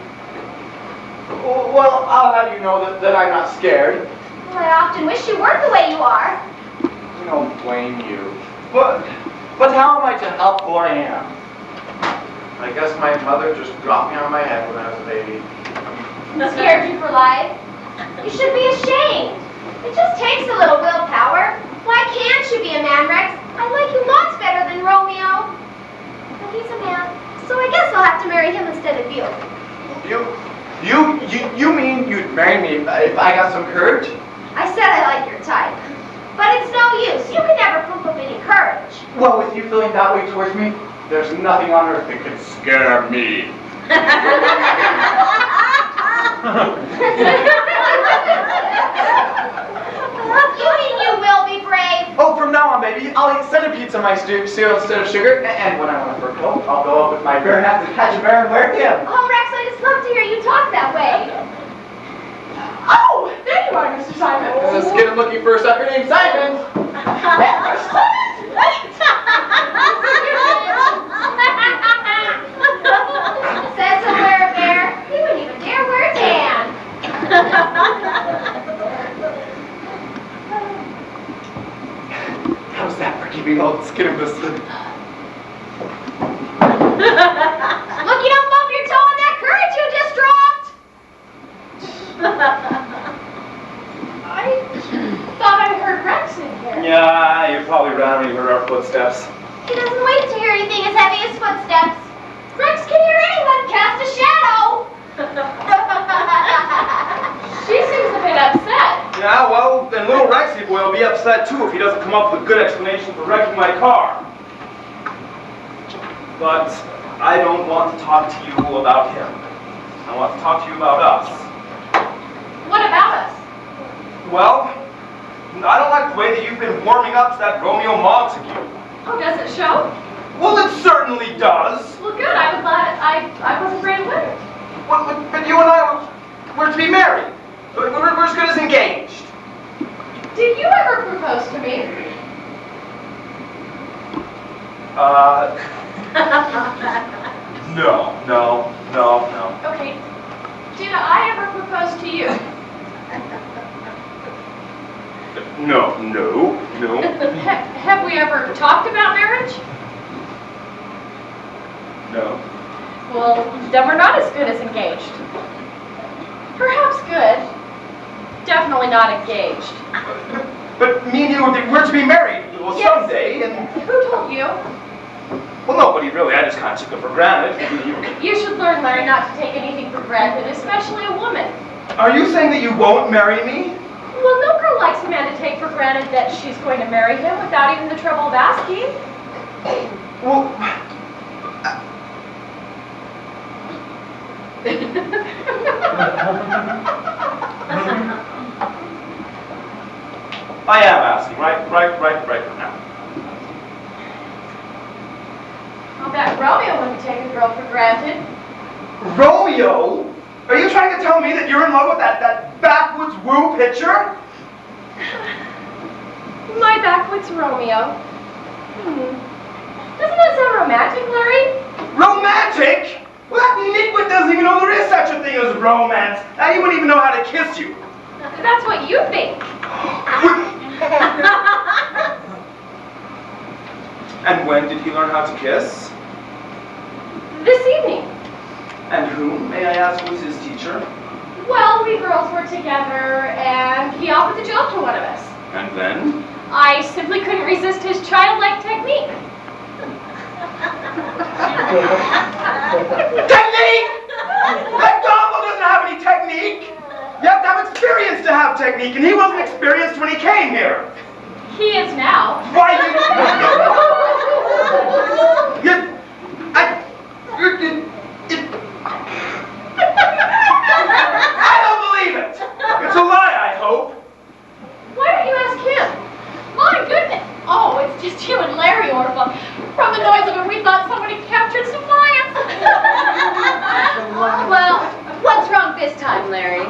C: Well, I'll have you know that I'm not scared.
F: Well, I often wish you weren't the way you are.
C: I don't blame you. But how am I to help who I am? I guess my mother just dropped me on my head when I was a baby.
F: Scared you for life? You should be ashamed. It just takes a little willpower. Why can't you be a man, Rex? I like you lots better than Romeo. But he's a man, so I guess I'll have to marry him instead of you.
C: You mean you'd marry me if I got some courage?
F: I said I like your type. But it's no use. You can never prove up any courage.
C: Well, with you feeling that way towards me, there's nothing on earth that could scare me.
F: You mean you will be brave?
C: Oh, from now on, baby, I'll eat centipedes on my cereal instead of sugar, and when I want a fur coat, I'll go up with my bare hands and catch a bear and wear him.
F: Oh, Rex, I just love to hear you talk that way.
H: Oh, there you are, Mr. Simon.
C: Let's get him looking for a sucker named Simon.
F: Says he'll wear a bear. He wouldn't even dare wear a tan.
C: How's that for keeping old Skittermus?
F: Look, you don't bump your toe on that courage you just dropped.
H: I thought I heard Rex in here.
E: Yeah, you probably ran when you heard our footsteps.
F: He doesn't wait to hear anything as heavy as footsteps. Rex can hear anyone cast a shadow.
E: be upset too if he doesn't come up with a good explanation for wrecking my car. But I don't want to talk to you about him. I want to talk to you about us.
D: What about us?
E: Well, I don't like the way that you've been warming up to that Romeo Montague.
D: Oh, does it show?
E: Well, it certainly does.
D: Well, good. I was glad I wasn't afraid of it.
E: But you and I were to be married. We're as good as engaged.
D: Did you ever propose to me?
E: No.
D: Okay. Did I ever propose to you?
E: No.
D: Have we ever talked about marriage?
E: No.
A: Well, then we're not as good as engaged. Perhaps good. Definitely not engaged.
E: But me and you were to be married someday, and...
D: Who told you?
E: Well, nobody really. I just kind of took it for granted.
A: You should learn, Larry, not to take anything for granted, especially a woman.
E: Are you saying that you won't marry me?
A: Well, no girl likes a man to take for granted that she's going to marry him without even the trouble of asking.
E: Well... I am asking, right now.
A: I'll bet Romeo wouldn't take a girl for granted.
E: Romeo? Are you trying to tell me that you're in love with that Backwoods Woo picture?
A: My Backwoods Romeo. Doesn't that sound romantic, Larry?
E: Romantic? Well, that nitwit doesn't even know there is such a thing as romance. Now, he wouldn't even know how to kiss you.
A: That's what you think.
E: And when did he learn how to kiss?
A: This evening.
E: And whom, may I ask, was his teacher?
A: Well, we girls were together, and he offered the job to one of us.
E: And then?
A: I simply couldn't resist his childlike technique.
E: Technique? That Donald doesn't have any technique. You have to have experience to have technique, and he wasn't experienced when he came here.
A: He is now.
E: Why I don't believe it. It's a lie, I hope.
A: Why don't you ask him? My goodness. Oh, it's just you and Larry, Orpha. From the noise of it, we thought somebody captured some lions.
F: Well, what's wrong this time, Larry?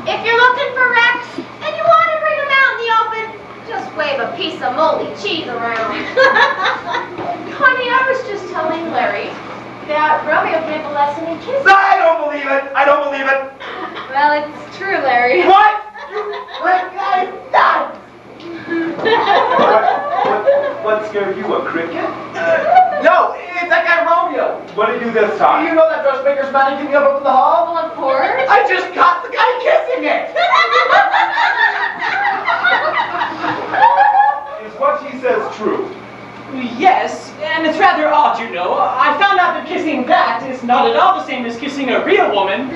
F: If you're looking for Rex and you want to bring him out in the open, just wave a piece of moldy cheese around.
A: Honey, I was just telling Larry that Romeo gave a lesson in kissing.
E: I don't believe it. I don't believe it.
F: Well, it's true, Larry.
E: What? What scared you, a cricket?
C: No, it's that guy Romeo.
E: What did you do this time?
C: You know that dressmaker's mannequin up in the hall?
A: Well, of course.
C: I just caught the guy kissing it.
E: Is what he says true?
G: Yes, and it's rather odd, you know. I found out that kissing that is not at all the same as kissing a real woman.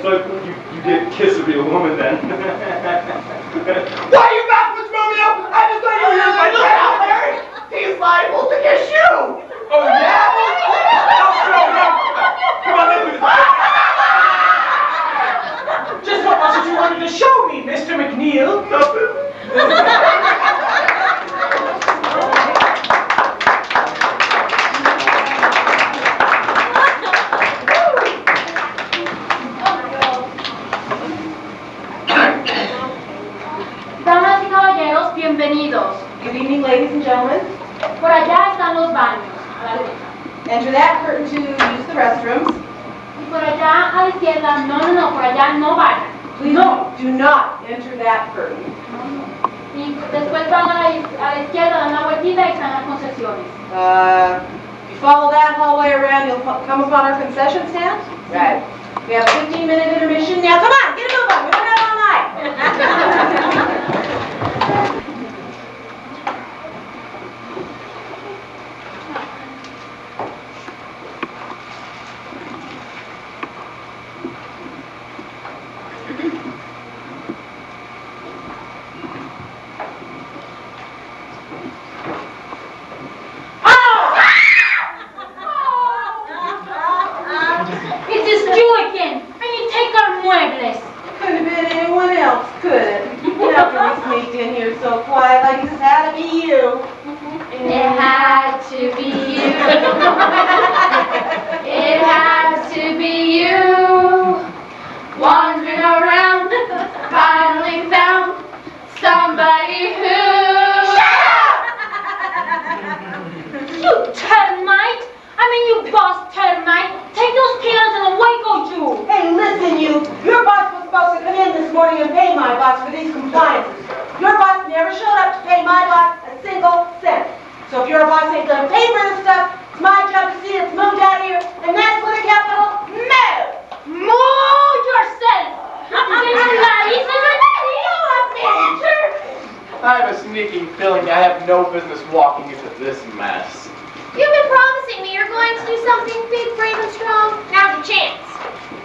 E: So you did kiss a real woman then? Why are you Backwoods Romeo? I just thought you were here my
C: Look out, Larry. He's liable to kiss you.
E: Oh yeah? Come on, let's do this.
G: Just what was it you wanted to show me, Mr. McNeil?
A: Damas y caballeros, bienvenidos.
B: Good evening, ladies and gentlemen.
A: Por allá están los baños. A la derecha.
B: Enter that curtain to use the restrooms.
A: Y por allá a la izquierda, no, por allá no vayan.
B: Please do not enter that curtain.
A: Y después van a la izquierda, dan una vueltita y están las concesiones.
B: If you follow that hallway around, you'll come upon our concession stand. Right. We have a 15-minute intermission. Now, come on, get a move on. We don't have all night.
A: It is you again. And you take our muebles.
B: Couldn't have been anyone else, could it? After we sneaked in here so quiet, like it just had to be you.
D: It had to be you. It had to be you. Wandering around, finally found somebody who.
A: You termite! I mean, you boss termite! Take those pills and away go you!
B: Hey, listen, you. Your boss was supposed to come in this morning and pay my boss for these compliances. Your boss never showed up to pay my boss a single cent. So if your boss ain't gonna pay for this stuff, it's my job to see it's moved out of here, and that's with a capital move.
A: Move yourself!
C: I have a sneaking feeling I have no business walking into this mess.
F: You've been promising me you're going to do something big, brave, and strong. Now's your chance.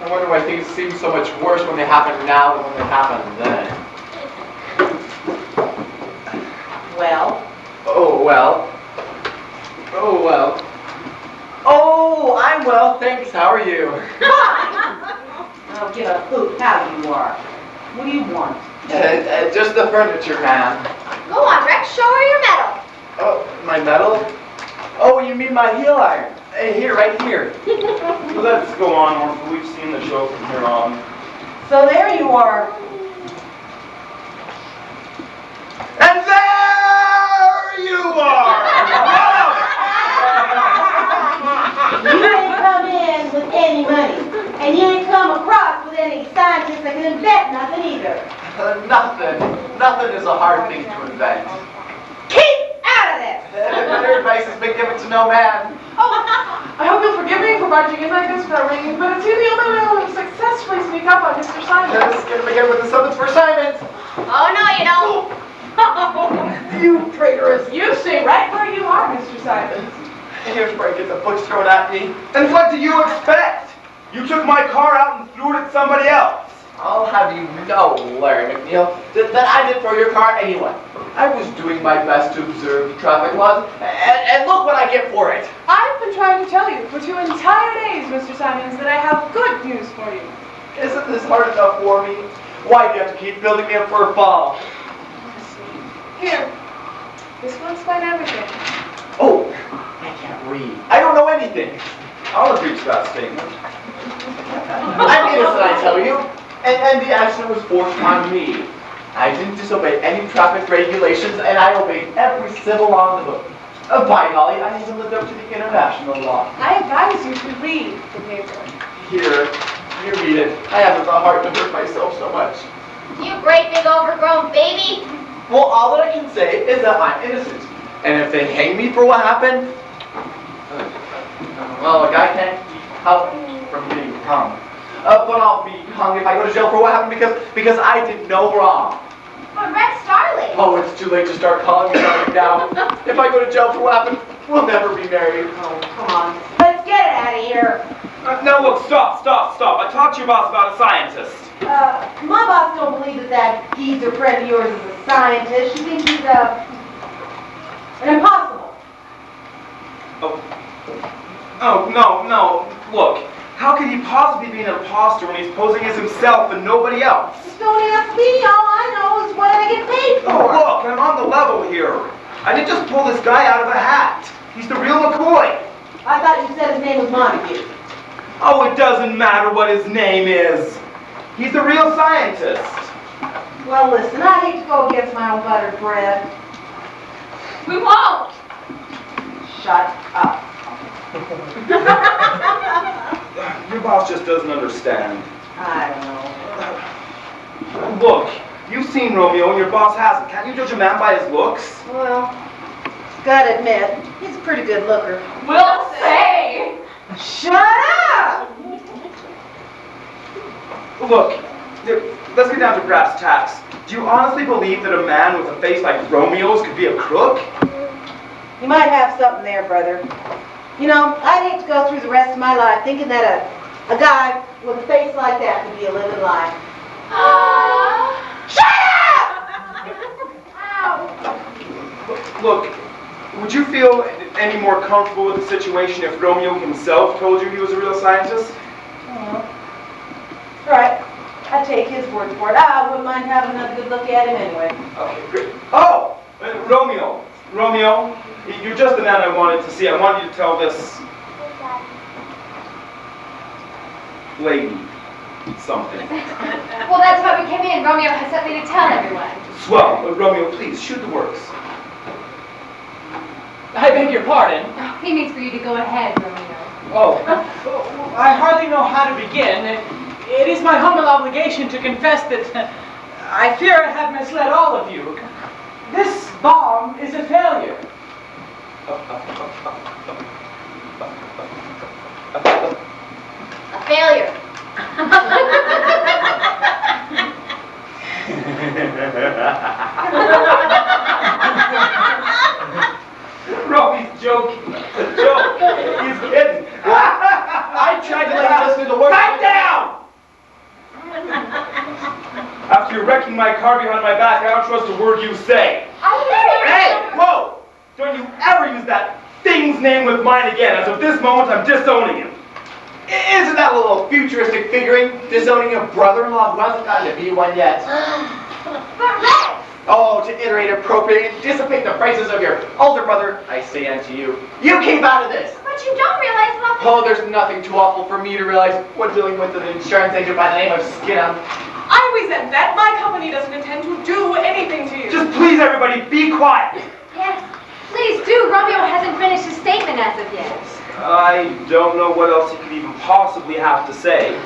C: I wonder why things seem so much worse when they happen now than when they happened then.
B: Well?
C: Oh, well. Oh, well. Oh, I'm well, thanks. How are you?
B: I don't give a hoot how you are. What do you want?
C: Just the furniture, man.
F: Go on, Rex, show her your medal.
C: Oh, my medal? Oh, you mean my heel iron? Here, right here.
E: Let's go on, Orphan. We've seen the show from here on.
B: So there you are.
E: And there you are!
B: You ain't come in with any money, and you ain't come across with any scientists that can invent nothing either.
C: Nothing. Nothing is a hard thing to invent.
B: Keep out of this!
C: Better advice has been given to no man.
H: I hope you'll forgive me for barging in like this without ringing, but it's you the only one who will successfully sneak up on Mr. Simon.
C: Let's get him again with the summons for Simon.
F: Oh, no, you don't.
C: You traitorous.
H: You stay right where you are, Mr. Simon.
C: Here's where I get the books thrown at me.
E: And what do you expect? You took my car out and threw it at somebody else.
C: I'll have you know, Larry McNeil, that I didn't throw your car anyway. I was doing my best to observe the traffic laws, and look what I get for it.
H: I've been trying to tell you for 2 entire days, Mr. Simons, that I have good news for you.
C: Isn't this hard enough for me? Why do you have to keep building me up for a fall?
H: Here, this will explain everything.
C: Oh, I can't read. I don't know anything.
E: I'll agree to that statement.
C: I'm innocent, I tell you. And the accident was forced on me. I didn't disobey any traffic regulations, and I obeyed every civil law in the book. By golly, I even lived up to the international law.
H: I advise you to read the paper.
C: Here, you read it. I haven't the heart to hurt myself so much.
F: You great big overgrown baby.
C: Well, all that I can say is that I'm innocent. And if they hang me for what happened, well, a guy can't help from being hung. But I'll be hung if I go to jail for what happened because I did no wrong.
F: But Rex Starling.
C: Oh, it's too late to start calling me darling now. If I go to jail for what happened, we'll never be married.
B: Oh, come on. Let's get it out of here.
E: Now look, stop. I talked to your boss about a scientist.
B: My boss don't believe that geezer friend of yours is a scientist. She thinks he's an impossible.
E: Oh, no. Look, how could he possibly be an imposter when he's posing as himself and nobody else?
B: Just don't ask me. All I know is what I get paid
E: Oh,
B: for.
E: look, I'm on the level here. I didn't just pull this guy out of a hat. He's the real McCoy.
B: I thought you said his name was Montague.
E: Oh, it doesn't matter what his name is. He's the real scientist.
B: Well, listen, I hate to go against my own buttered bread.
F: We won't.
B: Shut up.
E: Your boss just doesn't understand.
B: I don't know.
E: Look, you've seen Romeo and your boss hasn't. Can't you judge a man by his looks?
B: Well, gotta admit, he's a pretty good looker.
H: We'll say.
B: Shut up!
E: Look, let's get down to brass tacks. Do you honestly believe that a man with a face like Romeo's could be a crook?
B: You might have something there, brother. You know, I'd hate to go through the rest of my life thinking that a guy with a face like that could be a living lie.
F: Shut up!
B: Ow!
E: Look, would you feel any more comfortable with the situation if Romeo himself told you he was a real scientist?
B: All right, I take his word for it. I wouldn't mind having another good look at him anyway.
E: Okay, great. Oh, Romeo, you're just the man I wanted to see. I wanted you to tell this lady something.
F: Well, that's why we came in. Romeo has something to tell everyone.
E: Swell. Romeo, please, shoot the works.
G: I beg your pardon.
F: Oh, he means for you to go ahead, Romeo.
G: Oh, I hardly know how to begin. It is my humble obligation to confess that I fear I have misled all of you. This bomb is a failure.
F: A failure.
E: Robbie's joking. It's a joke. He's kidding.
C: I tried to let you listen to the words.
E: Pipe down! After you're wrecking my car behind my back, I don't trust a word you say. Hey, whoa! Don't you ever use that thing's name with mine again. As of this moment, I'm disowning him.
C: Isn't that a little futuristic figuring? Disowning a brother-in-law who hasn't gotten to be one yet.
F: But Rex!
C: Oh, to iterate, appropriate, and dissipate the vices of your older brother, I say unto you, you keep out of this!
F: But you don't realize what...
C: Oh, there's nothing too awful for me to realize when dealing with an insurance agent by the name of Skinner.
H: I resent that. My company doesn't intend to do anything to you.
E: Just please, everybody, be quiet.
F: Yes, please do. Romeo hasn't finished his statement as of yet.
E: I don't know what else he could even possibly have to say.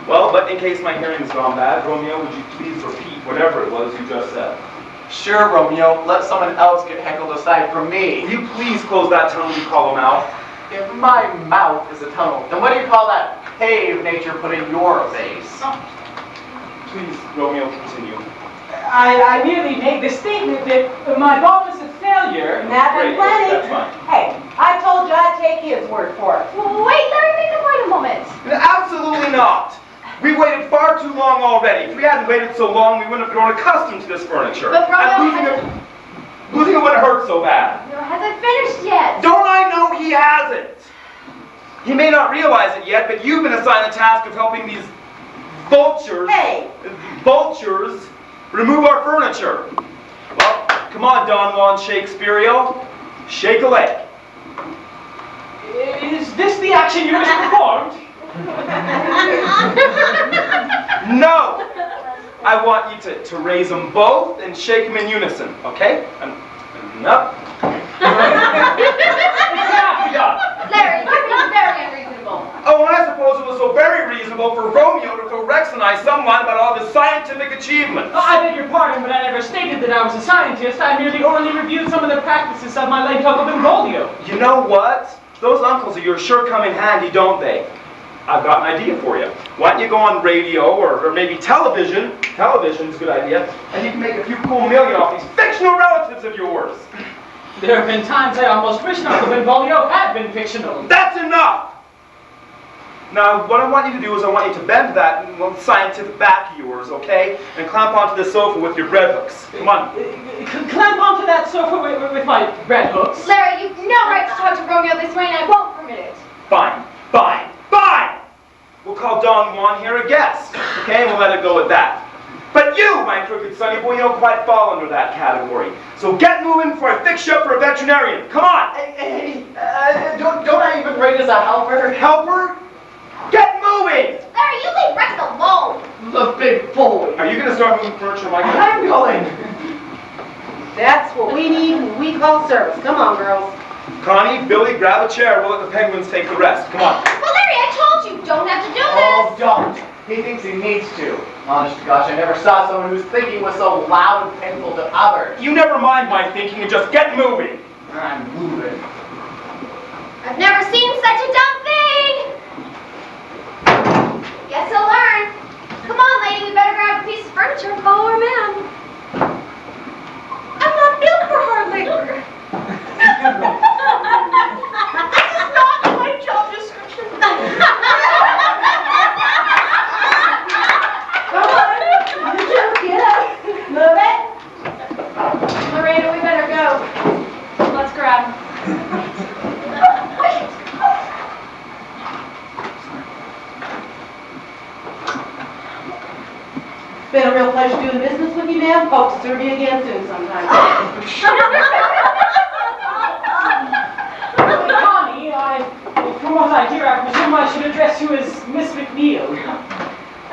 E: Well, but in case my hearing's gone bad, Romeo, would you please repeat whatever it was you just said?
C: Sure, Romeo, let someone else get heckled aside from me.
E: Will you please close that tunnel you call a mouth?
C: If my mouth is a tunnel, then what do you call that cave nature put in your face?
E: Please, Romeo, continue.
G: I merely made the statement that my bomb is a failure.
B: That
E: Great,
B: was plenty.
E: that's fine.
B: Hey, I told you I'd take his word for it.
F: Wait, Larry, wait a moment.
E: Absolutely not. We waited far too long already. If we hadn't waited so long, we wouldn't have grown accustomed to this furniture.
F: But Romeo
E: and losing it wouldn't hurt so bad.
F: Romeo hasn't finished yet.
E: Don't I know he hasn't? He may not realize it yet, but you've been assigned the task of helping these vultures remove our furniture. Well, come on, Don Juan Shakespeare-o. Shake a leg.
G: Is this the action you wish performed?
E: No! I want you to raise them both and shake them in unison, okay? And up.
F: Larry, you're being very unreasonable.
E: Oh, and I suppose it was so very reasonable for Romeo to throw Rex and I some line about all of his scientific achievements.
G: Oh, I beg your pardon, but I never stated that I was a scientist. I merely orally reviewed some of the practices of my late Uncle Benvolio.
E: You know what? Those uncles of yours sure come in handy, don't they? I've got an idea for you. Why don't you go on radio or maybe television? Television's a good idea. And you can make a few cool million off these fictional relatives of yours.
G: There have been times I almost wished Uncle Benvolio had been fictional.
E: That's enough! Now, what I want you to do is I want you to bend that scientific back of yours, okay? And clamp onto the sofa with your bread hooks. Come on.
G: Clamp onto that sofa with my bread hooks.
F: Larry, you've no right to talk to Romeo this way, and I won't permit it.
E: Fine, fine, fine! We'll call Don Juan here a guest, okay? And we'll let it go at that. But you, my crooked sonny boy, you don't quite fall under that category. So get moving before I fix you up for a veterinarian. Come on!
C: Hey, don't I even rate as a helper?
E: Helper? Get moving!
F: Larry, you leave Rex alone.
C: The big boy.
E: Are you going to start moving furniture, Michael?
C: I'm going.
B: That's what we need when we call service. Come on, girls.
E: Connie, Billy, grab a chair. We'll let the penguins take the rest. Come on.
F: Well, Larry, I told you, don't have to do
C: Oh,
F: this.
C: don't. He thinks he needs to. Honest to gosh, I never saw someone whose thinking was so loud and painful to others.
E: You never mind my thinking and just get moving.
C: I'm moving.
F: I've never seen such a dumb thing. Guess he'll learn. Come on, lady, we better grab a piece of furniture and follow our man.
H: I'm not built for hard labor. This is not my job description.
B: Come on. Get up. Move it.
F: Miranda, we better go.
A: program.
B: Been a real pleasure doing business with you, ma'am. Hope to serve you again soon sometime.
G: Connie, from what I hear, I presume I should address you as Miss McNeil.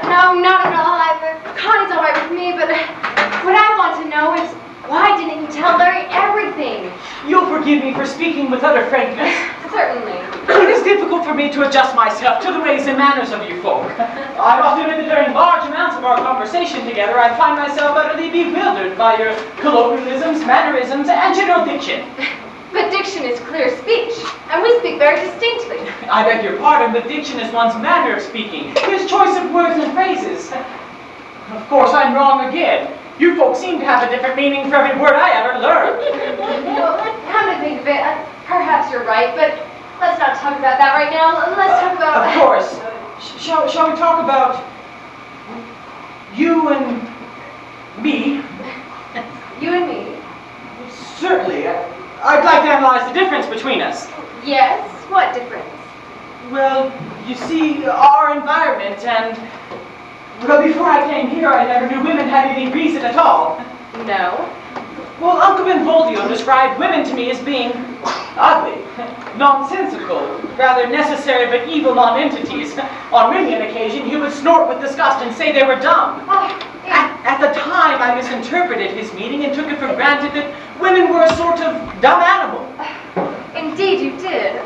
F: No, not at all. Connie's all right with me, but what I want to know is why didn't you tell Larry everything?
G: You'll forgive me for speaking with utter frankness.
F: Certainly.
G: It is difficult for me to adjust myself to the ways and manners of you folk. I must admit that during large amounts of our conversation together, I find myself utterly bewildered by your colloquialisms, mannerisms, and general diction.
F: But diction is clear speech, and we speak very distinctly.
G: I beg your pardon, but diction is one's manner of speaking, his choice of words and phrases. Of course, I'm wrong again. You folks seem to have a different meaning for every word I ever learned.
F: Well, come to think of it, perhaps you're right, but let's not talk about that right now. Let's talk about...
G: Of course. Shall we talk about you and me?
F: You and me?
G: Certainly. I'd like to analyze the difference between us.
F: Yes? What difference?
G: Well, you see, our environment and... Well, before I came here, I never knew women had any reason at all.
F: No.
G: Well, Uncle Benvolio described women to me as being ugly, nonsensical, rather necessary but evil non-entities. On many an occasion, he would snort with disgust and say they were dumb. At the time, I misinterpreted his meaning and took it for granted that women were a sort of dumb animal.
F: Indeed you did.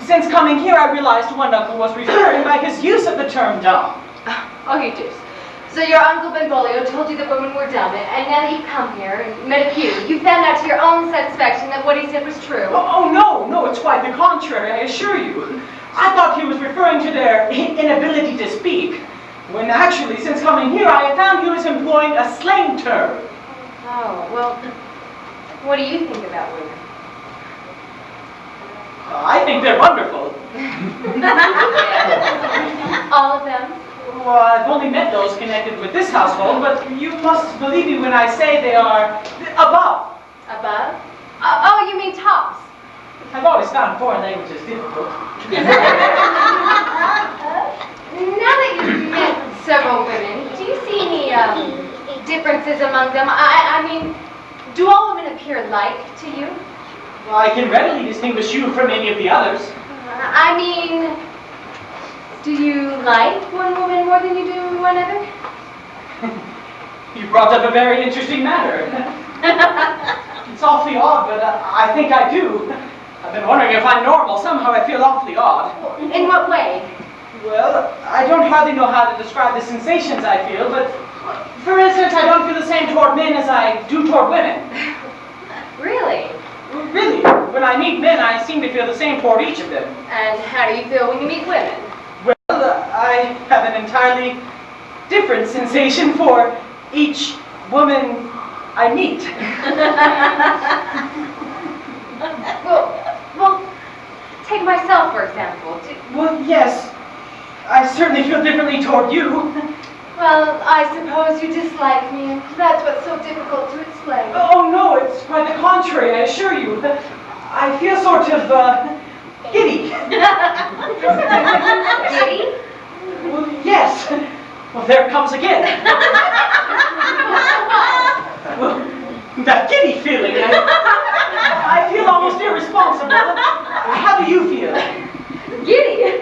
G: Since coming here, I realized to what Uncle was referring by his use of the term dumb.
F: Oh, he did. So your Uncle Benvolio told you that women were dumb, and now that you've come here and met a few, you found out to your own satisfaction that what he said was true.
G: Oh, no, it's quite the contrary, I assure you. I thought he was referring to their inability to speak, when actually, since coming here, I have found he was employing a slang term.
F: Oh, well, what do you think about women?
G: I think they're wonderful.
F: All of them?
G: Well, I've only met those connected with this household, but you must believe me when I say they are above.
F: Above? Oh, you mean tops?
G: I've always found foreign languages difficult.
F: Now that you've met several women, do you see any differences among them? I mean, do all women appear alike to you?
G: Well, I can readily distinguish you from any of the others.
F: I mean, do you like one woman more than you do one other?
G: You brought up a very interesting matter. It's awfully odd, but I think I do. I've been wondering if I'm normal. Somehow I feel awfully odd.
F: In what way?
G: Well, I don't hardly know how to describe the sensations I feel, but for instance, I don't feel the same toward men as I do toward women.
F: Really?
G: Really, when I meet men, I seem to feel the same toward each of them.
F: And how do you feel when you meet women?
G: Well, I have an entirely different sensation for each woman I meet.
F: Well, take myself, for example.
G: Well, yes, I certainly feel differently toward you.
F: Well, I suppose you dislike me. That's what's so difficult to explain.
G: Oh, no, it's quite the contrary, I assure you. I feel sort of, giddy.
F: Giddy?
G: Well, yes. Well, there it comes again. Well, that giddy feeling. I feel almost irresponsible. How do you feel?
F: Giddy?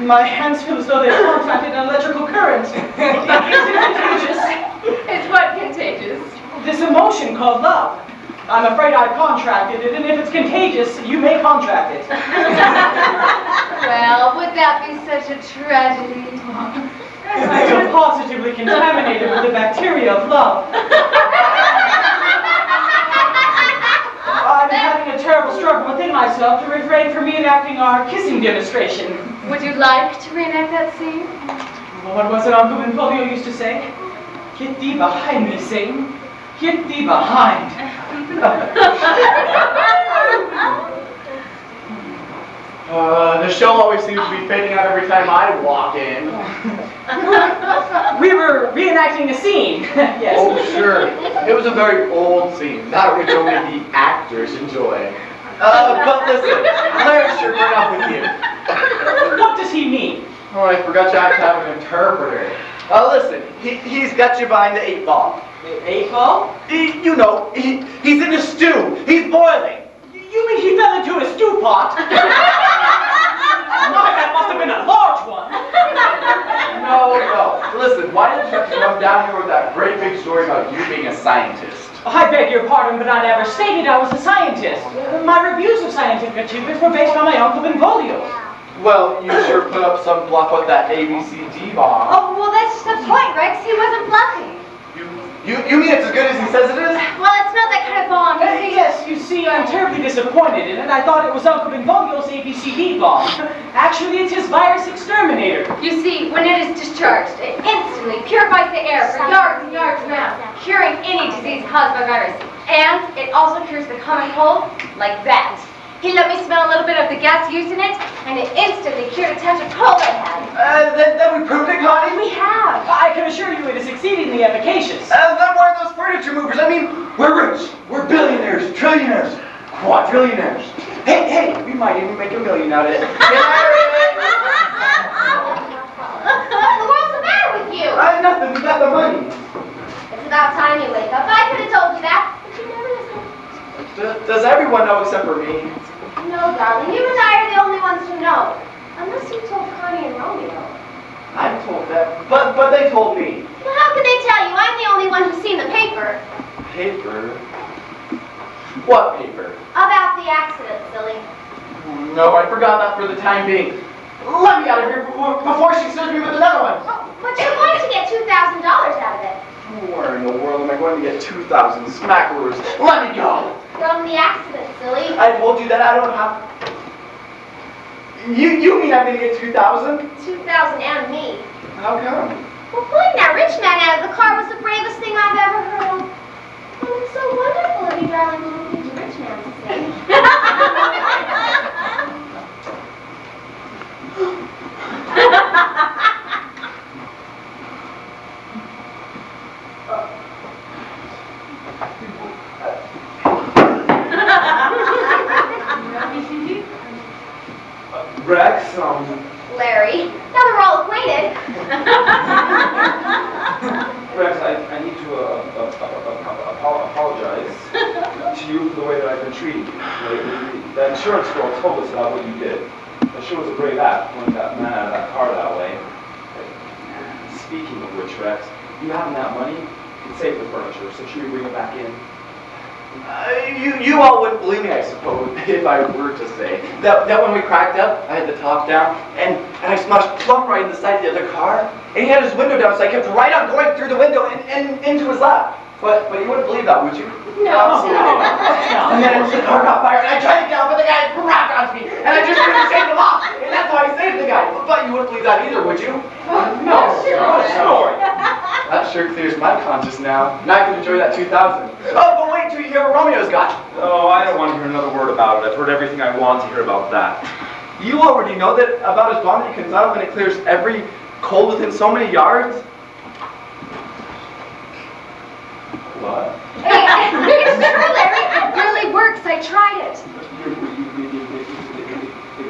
G: My hands feel as though they've contracted an electrical current. Is it contagious?
F: Is what contagious?
G: This emotion called love. I'm afraid I've contracted it, and if it's contagious, you may contract it.
F: Well, would that be such a tragedy?
G: I feel positively contaminated with the bacteria of love. I'm having a terrible struggle within myself to refrain from reenacting our kissing demonstration.
F: Would you like to reenact that scene?
G: Well, what was it Uncle Benvolio used to say? Get thee behind me, Satan. Get thee behind.
C: The show always seems to be fading out every time I walk in.
G: We were reenacting a scene. Yes.
C: Oh, sure. It was a very old scene, not originally the act actors enjoy. But listen, Larry's sure burned up with you.
G: What does he mean?
C: Oh, I forgot you have to have an interpreter. Listen, he's got you behind the 8-ball.
G: The 8-ball?
C: You know, he's in a stew. He's boiling.
G: You mean he fell into a stew pot? My, that must have been a large one.
C: No. Listen, why didn't you come down here with that great big story about you being a scientist?
G: I beg your pardon, but I never stated I was a scientist. My reviews of scientific achievements were based on my Uncle Benvolio.
C: Well, you sure put up some bluff with that ABCD bomb.
F: Oh, well, that's just the point, Rex. He wasn't bluffing.
C: You mean it's as good as he says it is?
F: Well, it's not that kind of bomb.
G: Yes, you see, I'm terribly disappointed in it. I thought it was Uncle Benvolio's ABCD bomb. Actually, it's his virus exterminator.
F: You see, when it is discharged, it instantly purifies the air for yards and yards around, curing any disease caused by virus. And it also cures the common cold like that. He let me smell a little bit of the gas used in it, and it instantly cured a touch of cold I had.
C: Then we proved it, Connie?
F: We have.
G: I can assure you it is exceedingly efficacious.
C: Then why are those furniture movers? I mean, we're rich. We're billionaires, trillionaires, quadrillionaires. Hey, we might even make $1 million out of it.
F: What in the world's the matter with you?
C: Nothing, we got the money.
F: It's about time you wake up. I could have told you that, but you never listened.
C: Does everyone know except for me?
F: No, darling, you and I are the only ones who know. Unless you told Connie and Romeo.
C: I told them, but they told me.
F: Well, how could they tell you? I'm the only one who's seen the paper.
C: Paper? What paper?
F: About the accident, silly.
C: No, I forgot that for the time being. Let me out of here before she serves me with another one.
F: Oh, but you're going to get $2,000 out of it.
C: Where in the world am I going to get 2,000 smackaroos? Let me go!
F: From the accident, silly.
C: I told you that I don't have... You mean I'm going to get 2,000?
F: 2,000 and me.
C: How come?
F: Well, pulling that rich man out of the car was the bravest thing I've ever heard of. And it's so wonderful of you, darling, to look into rich man to say.
E: Rex,
F: Larry, now that we're all acquainted.
E: Rex, I need to apologize to you for the way that I've been treating you. That insurance girl told us about what you did. It sure was a brave act pulling that man out of that car that way. Speaking of which, Rex, you having that money, you can save the furniture, so should we bring it back in?
C: You all wouldn't believe me, I suppose, if I were to say that when we cracked up, I had the top down, and I smashed plumb right in the side of the other car, and he had his window down, so I kept right on going through the window and into his lap. But you wouldn't believe that, would you?
F: No.
C: And then the car got fired, and I tried to get out, but the guy grabbed onto me, and I just couldn't save him off, and that's how I saved the guy. But you wouldn't believe that either, would you?
E: No, what a story.
C: That sure clears my conscience now. Now I can enjoy that 2,000. Oh, but wait till you hear what Romeo's got.
E: Oh, I don't want to hear another word about it. I've heard everything I want to hear about that.
C: You already know that about his bomb that he comes out of and it clears every cold within so many yards? What?
F: Hey, it's true, Larry. It really works. I tried it.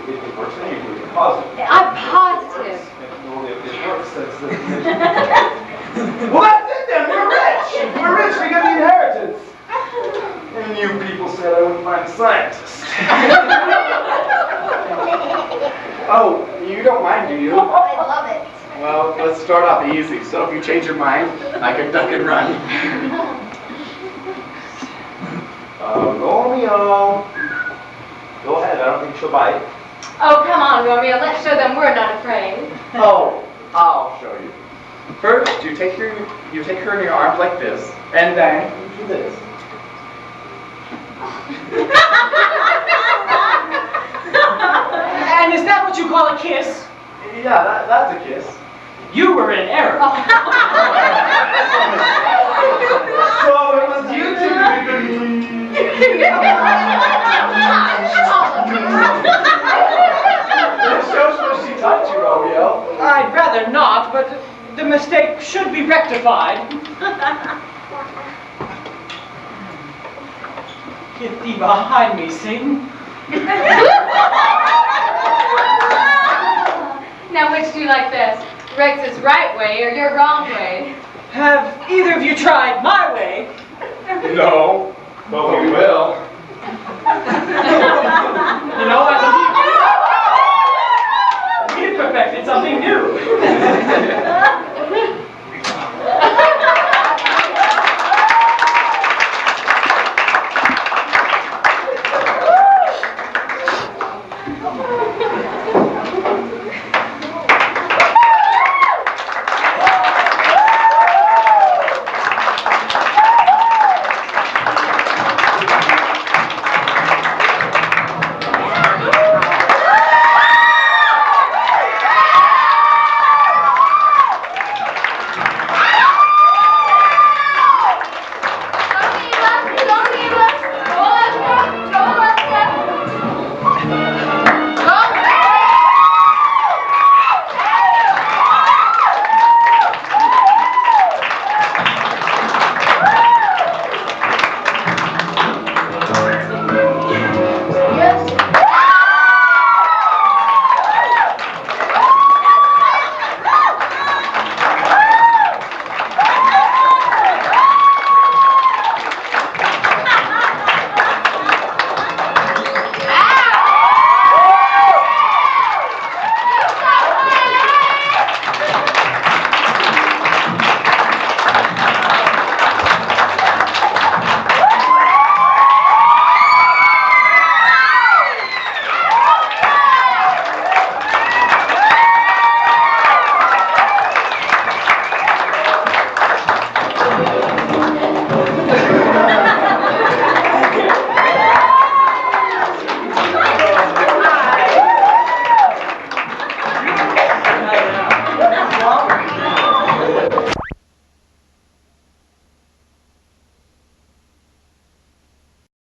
E: It works anyway. You're positive.
F: I'm positive.
E: Well, it works.
C: Well, that's it then. We're rich.
E: We're rich. We get the inheritance. And you people said I wouldn't find a scientist.
C: Oh, you don't mind, do you?
F: I love it.
C: Well, let's start off easy. So if you change your mind, I can duck and run.
E: Romeo. Go ahead. I don't think she'll bite.
F: Oh, come on, Romeo. Let's show them we're not afraid.
C: Oh, I'll show you. First, you take her in your arms like this, and then you do this.
G: And is that what you call a kiss?
C: Yeah, that's a kiss.
G: You were in error.
C: So it was you two. It shows where she touched you, Romeo.
G: I'd rather not, but the mistake should be rectified. Get thee behind me, Satan.
F: Now, which do you like best? Rex's right way or your wrong way?
G: Have either of you tried my way?
E: No, but we will.